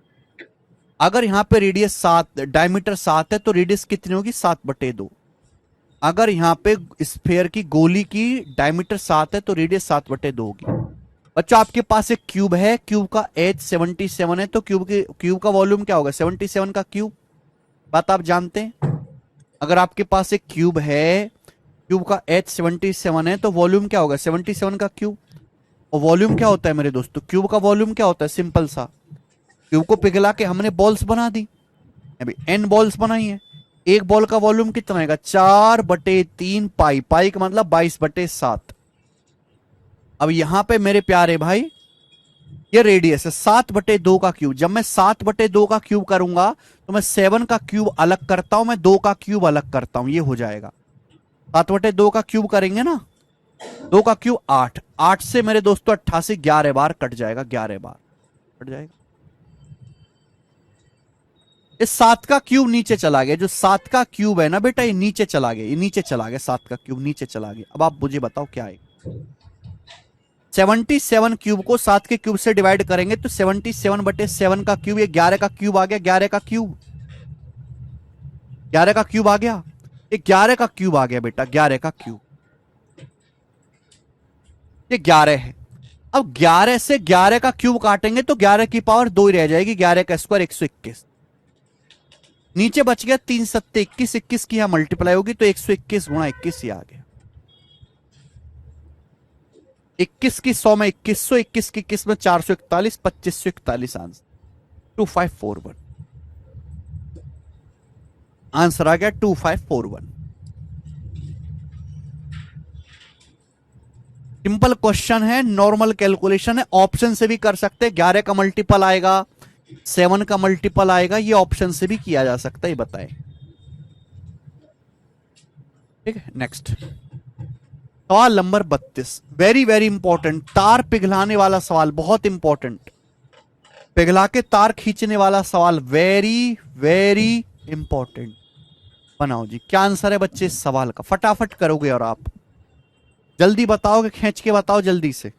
अगर यहां पे रेडियस 7, डायमीटर 7 है तो रेडियस कितनी होगी, 7/2। अगर यहां पे स्फेयर की गोली की डायमीटर 7 है तो रेडियस 7/2 होगी। बच्चों आपके पास एक क्यूब है, क्यूब का एज 77 है, तो क्यूब का वॉल्यूम क्या होगा, 77 का क्यूब। बात आप जानते हैं। अगर आपके पास एक क्यूब है, क्यूब का एच 77 है, तो वॉल्यूम क्या होगा, 77 का क्यूब। और वॉल्यूम क्या होता है मेरे दोस्तों, क्यूब का वॉल्यूम क्या होता है, सिंपल सा, क्यूब को पिघला के हमने बॉल्स बना दी, अभी एन बॉल्स बनाई है। एक बॉल का वॉल्यूम कितना आएगा, 4/3 पाई, पाई का मतलब 22/7। अब यहां पे मेरे प्यारे भाई ये रेडियस है 7/2 का क्यूब। जब मैं 7/2 का क्यूब करूंगा तो मैं 7 का क्यूब अलग करता हूं, मैं 2 का क्यूब अलग करता हूं, ये हो जाएगा। 7/2 का क्यूब करेंगे ना, 2 का क्यूब 8, 8 से मेरे दोस्तों 88, 11 बार कट जाएगा, 11 बार कट जाएगा। इस 7 का क्यूब नीचे चला गया, जो 7 का क्यूब है ना बेटा, ये नीचे चला गया, ये नीचे चला गया, 7 का क्यूब नीचे चला गया। अब आप मुझे बताओ क्या है, 77 क्यूब को 7 के क्यूब से डिवाइड करेंगे तो 77/7 का क्यूब, ये 11 का क्यूब आ गया, 11 का क्यूब, 11 का क्यूब आ गया, ये 11 का क्यूब आ गया बेटा, 11 का क्यूब, ये 11 है। अब 11 से 11 का क्यूब काटेंगे तो 11 की पावर 2 ही रह जाएगी, 11 का स्क्वायर 121। नीचे बच गया 3 सत्ते 21, 21 की यहां मल्टीप्लाई होगी तो 121 गुणा 21 ही आ गया। 21 की 100 में 2100, 21 की 21 में 441, 2541 आंसर 2541, आंसर आ गया 2541। सिंपल क्वेश्चन है, नॉर्मल कैलकुलेशन है, ऑप्शन से भी कर सकते हैं। 11 का मल्टीपल आएगा, 7 का मल्टीपल आएगा, ये ऑप्शन से भी किया जा सकता है, बताए। ठीक है, नेक्स्ट सवाल नंबर 32, वेरी वेरी इंपॉर्टेंट, तार पिघलाने वाला सवाल, बहुत इंपॉर्टेंट, पिघला के तार खींचने वाला सवाल, वेरी वेरी इंपॉर्टेंट। बनाओ जी, क्या आंसर है बच्चे इस सवाल का, फटाफट करोगे और आप जल्दी बताओगे, खींच के बताओ जल्दी से।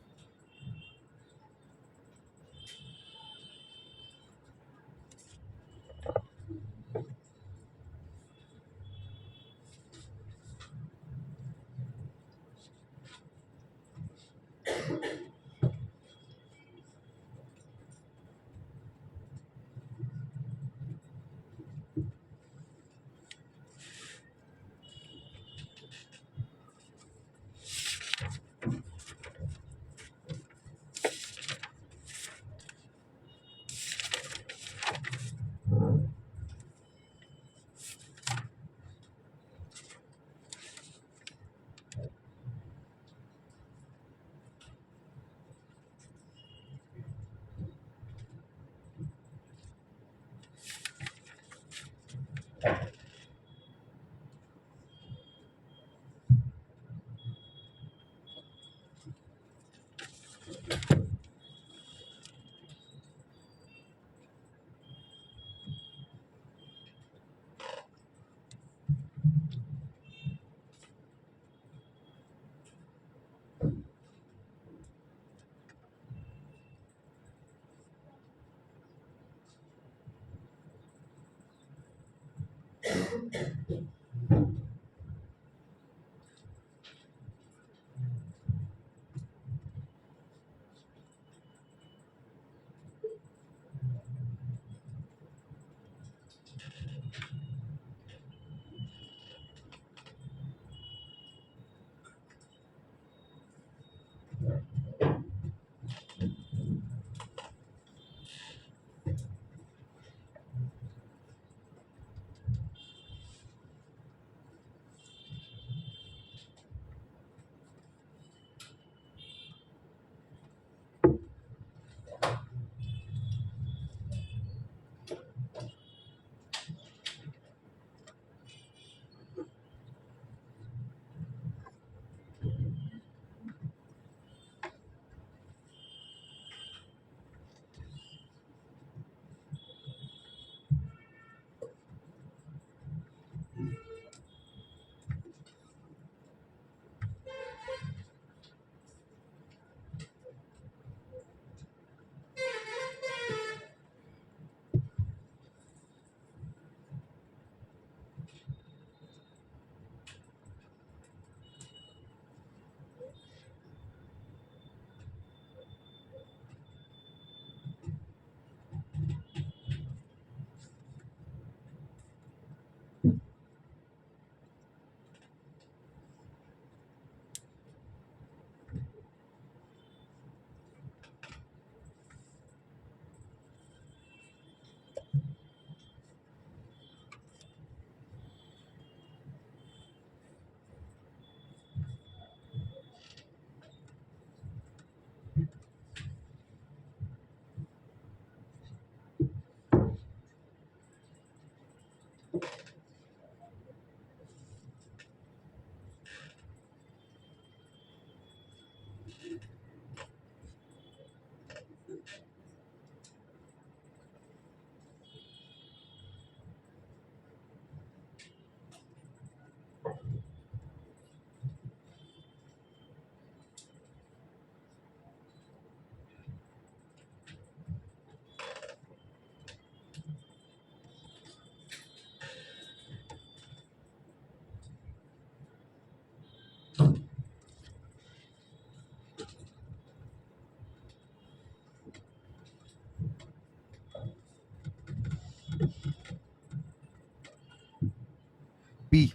बी।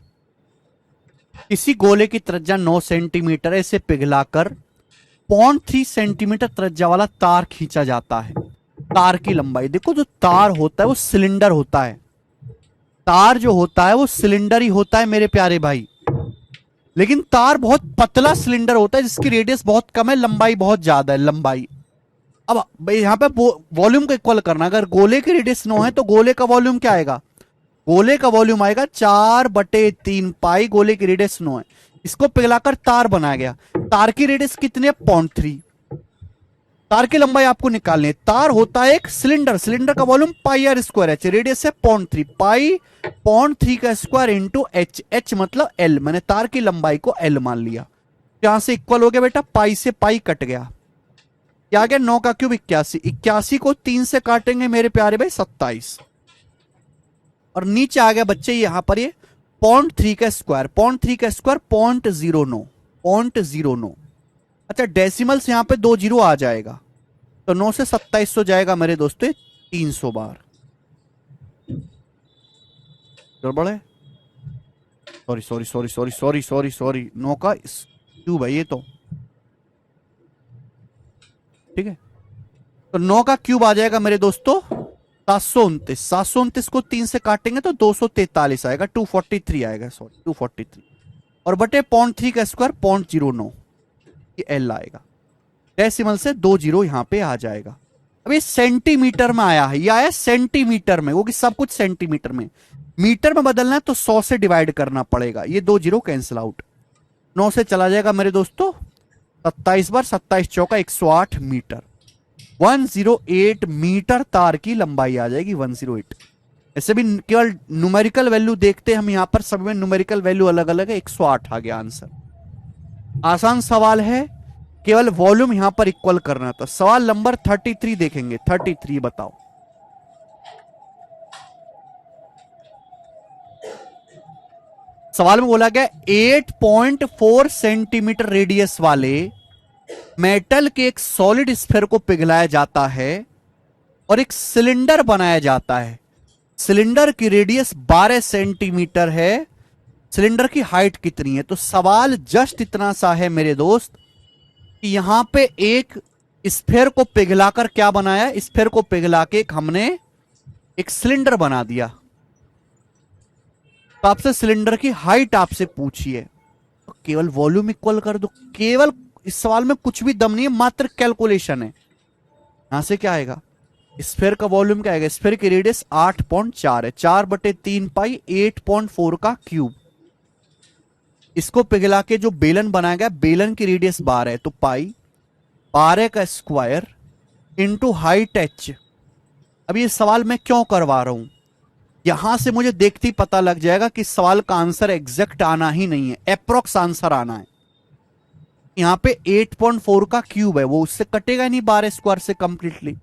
किसी गोले की त्रिज्या 9 सेंटीमीटर है, इसे पिघलाकर 0.3 सेंटीमीटर त्रिज्या वाला तार खींचा जाता है। तार की लंबाई देखो, जो तार होता है वो सिलेंडर होता है, तार जो होता है वो सिलेंडर ही होता है मेरे प्यारे भाई। लेकिन तार बहुत पतला सिलेंडर होता है जिसकी रेडियस बहुत कम है, लंबाई बहुत ज्यादा है लंबाई। अब यहां पे वॉल्यूम को इक्वल करना, अगर गोले की रेडियस 9 है तो गोले का वॉल्यूम क्या आएगा? गोले का वॉल्यूम आएगा 4/3 पाई, गोले की रेडियस 9 है। इसको पिघलाकर तार बनाया गया। तार की रेडियस कितनी है? 0.3। तार की लंबाई आपको निकालनी है। तार होता है एक सिलेंडर, सिलेंडर का volume pi r square h, radius है 0.3 पाई 0.3 का स्क्वायर इंटू एच, एच मतलब एल। मैंने तार की लंबाई को एल मान लिया। यहां से इक्वल हो गया बेटा, पाई से पाई कट गया, क्या आ गया? 9 का क्यूब 81। 81 को 3 से काटेंगे मेरे प्यारे भाई 27, और नीचे आ गया बच्चे यहां पर ये 0.3 का स्क्वायर, 0.3 का स्क्वायर 0.09, 0.09। अच्छा डेसिमल से यहां पे 2 जीरो आ जाएगा, तो 9 से 2700 जाएगा मेरे दोस्तों 300 बार। गड़बड़ है, sorry sorry sorry sorry sorry sorry sorry, 9 का क्यूब है ये तो, ठीक है। तो 9 का क्यूब आ जाएगा मेरे दोस्तों 729। 729 को 3 से काटेंगे तो 243 आएगा, 243 आएगा, सॉरी 243, और बटे 0.3 का स्क्वायर 0.09, ये एल आएगा। डेसिमल से 2 जीरो यहां पे आ जाएगा। अब ये सेंटीमीटर में आया है, ये आया सेंटीमीटर में, वो कि सब कुछ सेंटीमीटर में। मीटर में बदलना है तो 100 से डिवाइड करना पड़ेगा, ये 2 जीरो कैंसिल आउट। 9 से चला जाएगा मेरे दोस्तों 27 बार, 27 चौका 108 मीटर। 108 मीटर तार की लंबाई आ जाएगी, 108। ऐसे भी केवल न्यूमेरिकल वैल्यू देखते हैं हम, यहां पर सब में न्यूमेरिकल वैल्यू अलग अलग है। 108 आ गया आंसर। आसान सवाल है, केवल वॉल्यूम यहां पर इक्वल करना था। सवाल नंबर 33 देखेंगे। 33 बताओ, सवाल में बोला गया 8.4 सेंटीमीटर रेडियस वाले मेटल के एक सॉलिड स्फीयर को पिघलाया जाता है और एक सिलेंडर बनाया जाता है। सिलेंडर की रेडियस 12 सेंटीमीटर है। सिलेंडर की हाइट कितनी है? तो सवाल जस्ट इतना सा है मेरे दोस्त कि यहां पे एक स्फीयर को पिघलाकर क्या बनाया? स्फीयर को पिघला के हमने एक सिलेंडर बना दिया। तो आपसे सिलेंडर की हाइट आपसे पूछिए, तो केवल वॉल्यूम इक्वल कर दो। केवल इस सवाल में कुछ भी दम नहीं है, मात्र कैलकुलेशन है। यहां से क्या आएगा? स्फीयर का वॉल्यूम क्या आएगा? स्फीयर की रेडियस 8.4 है, 4/3 पाई 8.4 का क्यूब। इसको पिघला के जो बेलन बनाया गया, बेलन की रेडियस 12 है, तो पाई 12 का स्क्वायर इंटू हाइट एच। अब ये सवाल मैं क्यों करवा रहा हूं? यहां से मुझे देखते ही पता लग जाएगा कि सवाल का आंसर एग्जैक्ट आना ही नहीं है, अप्रोक्स आंसर आना है। यहां पे 8.4 का क्यूब है, वो उससे कटेगा नहीं 12 स्क्वायर से कंप्लीटली।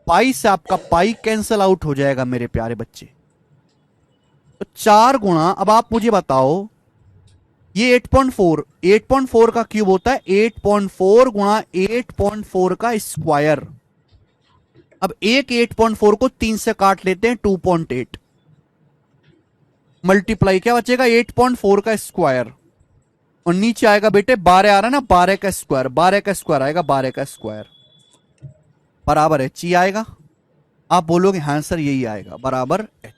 पाई से आपका पाई कैंसिल आउट हो जाएगा मेरे प्यारे बच्चे। तो 4 गुणा, अब आप मुझे बताओ, ये 8.4 का क्यूब होता है 8.4 गुणा 8.4 का स्क्वायर। अब एक 8.4 को 3 से काट लेते हैं, 2.8 मल्टीप्लाई क्या बचेगा? 8.4 का स्क्वायर, और नीचे आएगा बेटे 12 आ रहा है ना, 12 का स्क्वायर, 12 का स्क्वायर आएगा, 12 का स्क्वायर बराबर एच ही आएगा। आप बोलोगे हाँ सर यही आएगा, बराबर एच।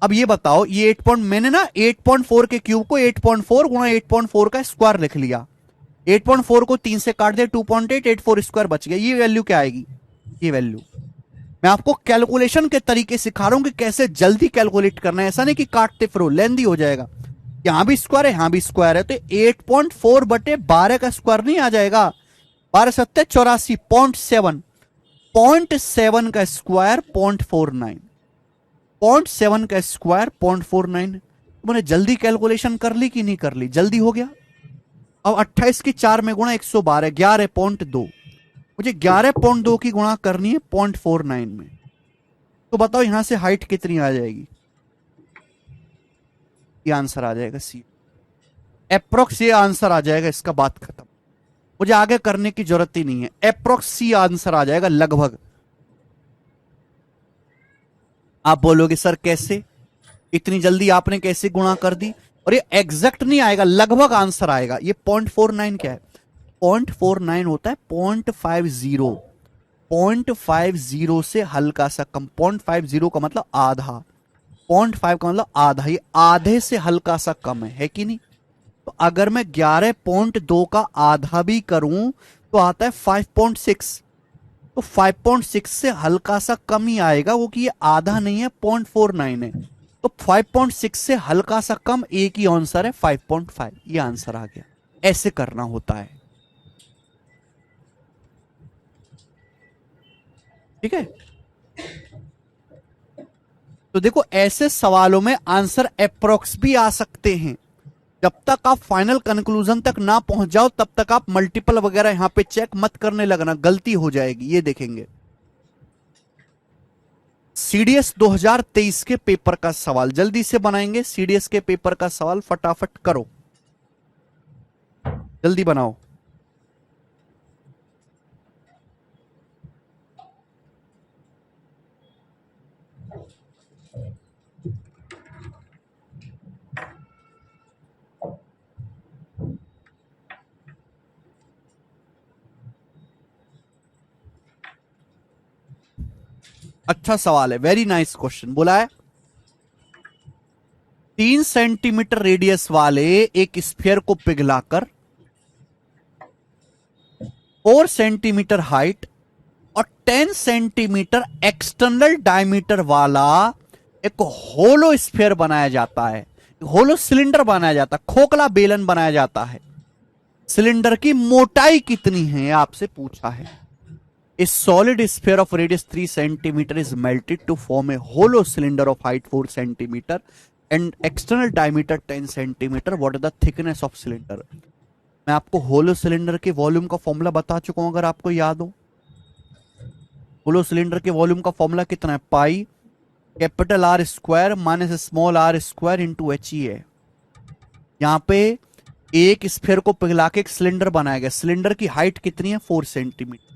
अब ये बताओ, ये 8 मैंने ना 8.4 के क्यूब को 8.4 गुणा 8.4 का स्क्वायर लिख लिया। 8.4 को 3 से काट दे, 2.8, 84 स्क्वायर बच गया। ये वैल्यू क्या आएगी? ये वैल्यू मैं आपको कैलकुलेशन के तरीके सिखा रहा हूं कि कैसे जल्दी कैलकुलेट करना है। ऐसा नहीं कि काटते फिर लेंदी हो जाएगा। यहां भी स्क्वायर है, यहां भी स्क्वायर है, तो 8.4 बटे 12 का स्क्वायर नहीं आ जाएगा? 12 सत्ते 84, 0.7 का स्क्वायर 0.49, 0.7 का स्क्वायर 0.49। मैंने जल्दी कैलकुलेशन कर ली कि नहीं कर ली? जल्दी हो गया। अब 28 की 4 में गुणा 112, 11.2। मुझे 11.2 की गुणा करनी है 0.49 में। तो बताओ यहां से हाइट कितनी आ जाएगी? ये आंसर आ जाएगा सी, अप्रोक्स ये आंसर आ जाएगा। इसका बात खत्म, मुझे आगे करने की जरूरत ही नहीं है। अप्रोक्स सी आंसर आ जाएगा लगभग। आप बोलोगे सर कैसे? इतनी जल्दी आपने कैसे गुणा कर दी? और ये एग्जैक्ट नहीं आएगा, लगभग आंसर आएगा। ये 0.49 क्या है? 0.49 होता है 0.50। 0.50 से हल्का सा कम। 0.50 का मतलब आधा, 0.5 का मतलब आधा, ये आधे से हल्का सा कम है कि नहीं? तो अगर मैं 11.2 का आधा भी करूं तो आता है 5.6। तो 5.6 से हल्का सा कम ही आएगा वो, कि ये आधा नहीं है, 0.49 है। तो 5.6 से हल्का सा कम एक ही आंसर है, 5.5। ये आंसर आ गया। ऐसे करना होता है, ठीक है? तो देखो, ऐसे सवालों में आंसर अप्रोक्स भी आ सकते हैं। जब तक आप फाइनल कंक्लूजन तक ना पहुंच जाओ तब तक आप मल्टीपल वगैरह यहां पे चेक मत करने लगना, गलती हो जाएगी। ये देखेंगे सीडीएस 2023 के पेपर का सवाल, जल्दी से बनाएंगे। सीडीएस के पेपर का सवाल फटाफट करो, जल्दी बनाओ। अच्छा सवाल है, वेरी नाइस क्वेश्चन बोला है। 3 सेंटीमीटर रेडियस वाले एक स्फीयर को पिघलाकर 4 सेंटीमीटर हाइट और 10 सेंटीमीटर एक्सटर्नल डायमीटर वाला एक होलो स्फीयर बनाया जाता है, होलो सिलेंडर बनाया जाता है, खोखला बेलन बनाया जाता है। सिलेंडर की मोटाई कितनी है आपसे पूछा है। A solid sphere of radius 3 centimeter is melted to form a hollow cylinder of height 4 centimeter and external diameter 10 centimeter. What is the thickness of cylinder? मैं आपको होलो सिलेंडर के वॉल्यूम का फॉर्मूला बता चुका हूं, अगर आपको याद हो। होलो सिलेंडर के वॉल्यूम का फॉर्मूला कितना है? Pi capital R square minus small r square into h ई है। यहां पे एक स्फीयर को पिघला के एक सिलेंडर बनाया गया। सिलेंडर की हाइट कितनी है? 4 सेंटीमीटर।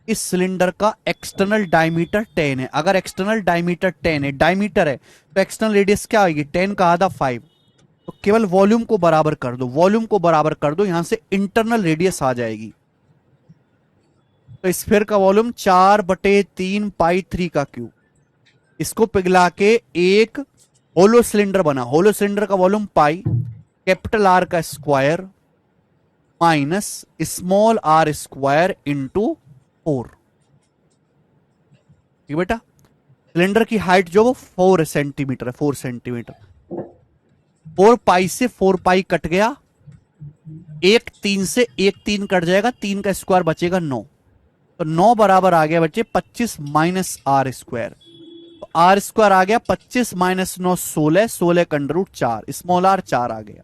इस सिलेंडर का एक्सटर्नल डायमीटर 10 है। अगर एक्सटर्नल डायमीटर 10 है, डायमीटर है, तो एक्सटर्नल रेडियस क्या आएगी? 10 का आधा 5। तो केवल वॉल्यूम को बराबर कर दो, वॉल्यूम को बराबर कर दो, यहां से इंटरनल रेडियस आ जाएगी। तो स्फीयर का वॉल्यूम 4/3 पाई 3 का क्यूब। इसको पिघला के एक होलो सिलेंडर बना। होलो सिलेंडर का वॉल्यूम पाई कैपिटल आर का square minus small r square into 4। ठीक बेटा, सिलेंडर की हाइट जो वो 4 सेंटीमीटर है, 4 सेंटीमीटर। 4 पाई से 4 पाई कट गया, एक 3 से एक 3 कट जाएगा, 3 का स्क्वायर बचेगा 9। तो 9 बराबर आ गया बच्चे 25 माइनस आर स्क्वायर। तो आर स्क्वायर आ गया 25 माइनस 9 16, 16 का अंडर रूट 4, स्मॉल आर 4 आ गया।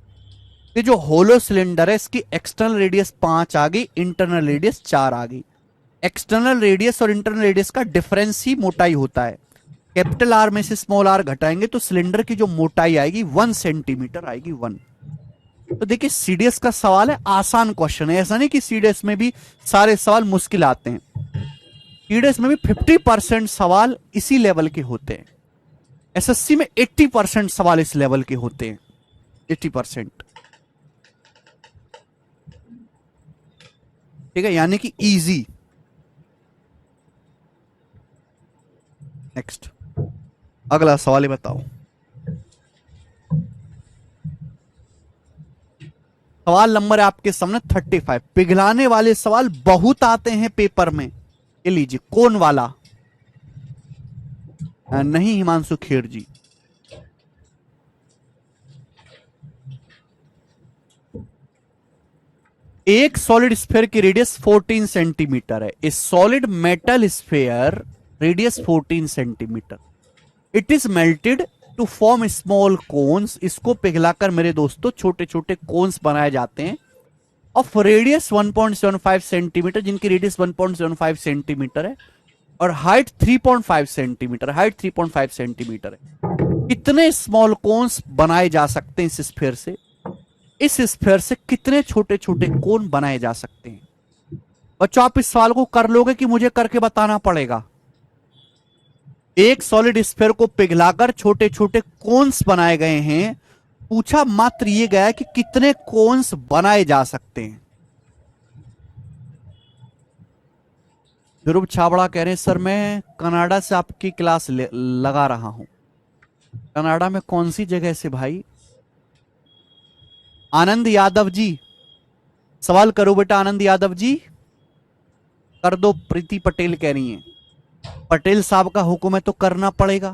ये जो होलो सिलेंडर है इसकी एक्सटर्नल रेडियस 5 आ गई, इंटरनल रेडियस 4 आ गई। एक्सटर्नल रेडियस और इंटरनल रेडियस का डिफरेंस ही मोटाई होता है। कैपिटल आर में से स्मॉल आर घटाएंगे तो सिलेंडर की जो मोटाई आएगी 1 सेंटीमीटर आएगी, 1। तो देखिए सीडीएस का सवाल है, आसान क्वेश्चन है। ऐसा नहीं कि सीडीएस में भी सारे सवाल मुश्किल आते हैं। सीडीएस में भी 50% सवाल इसी लेवल के होते हैं। एसएससी में 80% सवाल इस लेवल के होते हैं, 80%। ठीक है, यानी कि इजी। नेक्स्ट, अगला सवाल ही बताओ। सवाल नंबर है आपके सामने 35। पिघलाने वाले सवाल बहुत आते हैं पेपर में। ये लीजिए, कौन वाला? नहीं हिमांशु खेर जी। एक सॉलिड स्फीयर की रेडियस 14 सेंटीमीटर है। इस solid metal sphere radius 14 centimetre. It is melted to form small cones. इसको पिघलाकर मेरे दोस्तों छोटे छोटे कोन्स बनाए जाते हैं ऑफ रेडियस 1.75 सेंटीमीटर, जिनकी रेडियस 1.75 सेंटीमीटर है और हाइट 3.5 सेंटीमीटर। हाइट 3.5 सेंटीमीटर है। कितने स्मॉल कोन्स बनाए जा सकते हैं इस स्फीयर से? इस स्फीयर से कितने छोटे छोटे कोन बनाए जा सकते हैं? बच्चों आप इस सवाल को कर लोगे कि मुझे करके बताना पड़ेगा? एक सॉलिड स्फीयर को पिघलाकर छोटे छोटे कोन्स बनाए गए हैं। पूछा मात्र ये गया है कि कितने कोन्स बनाए जा सकते हैं। ध्रुव छाबड़ा कह रहे हैं सर मैं कनाडा से आपकी क्लास लगा रहा हूं। कनाडा में कौन सी जगह से भाई? आनंद यादव जी सवाल करो बेटा। आनंद यादव जी कर दो। प्रीति पटेल कह रही हैं पटेल साहब का हुक्म है तो करना पड़ेगा।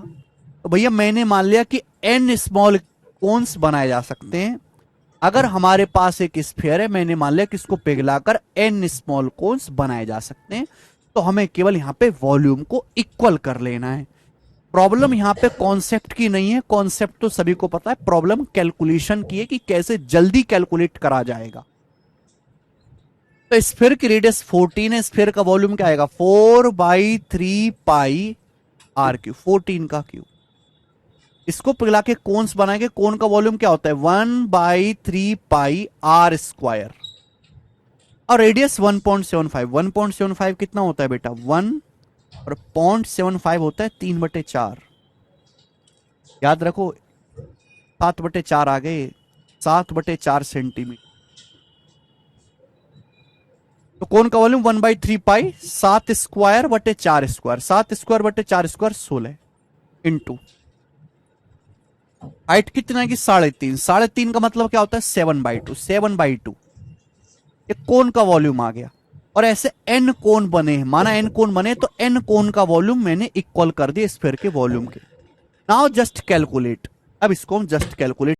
तो भैया मैंने मान लिया कि n स्मॉल कोन्स बनाए जा सकते हैं। अगर हमारे पास एक स्फीयर है, मैंने मान लिया कि इसको पिघलाकर n स्मॉल कोन्स बनाए जा सकते हैं, तो हमें केवल यहां पे वॉल्यूम को इक्वल कर लेना है। प्रॉब्लम यहां पे कॉन्सेप्ट की नहीं है, कॉन्सेप्ट तो सभी को पता है, प्रॉब्लम कैलकुलेशन की है कि कैसे जल्दी कैलकुलेट करा जाएगा। तो स्फीयर की रेडियस 14 है, स्फीयर का वॉल्यूम क्या आएगा 4/3 पाई आर क्यूब, 14 का क्यूब। इसको पिघला के कोन्स बनाएंगे, कोन का वॉल्यूम क्या होता है 1/3 पाई आर स्क्वायर, और रेडियस 1.75। 1.75 कितना होता है बेटा 1, और 0.75 होता है 3/4। याद रखो 7/4 आ गए, 7/4 सेंटीमीटर। तो कोन का वॉल्यूम 1/3 पाई 7 स्क्वायर बटे 4 स्क्वायर, 7 स्क्वायर बटे 4 स्क्वायर 16 इंटू हाइट कितना है कि 3.5, 3.5 का मतलब क्या होता है 7/2, 7/2 ये कोन का वॉल्यूम आ गया। और ऐसे n कोन बने हैं, माना n कोन बने तो n कोन का वॉल्यूम मैंने इक्वल कर दिया स्फीयर के वॉल्यूम के। नाउ जस्ट कैलकुलेट, अब इसको हम जस्ट कैलकुलेट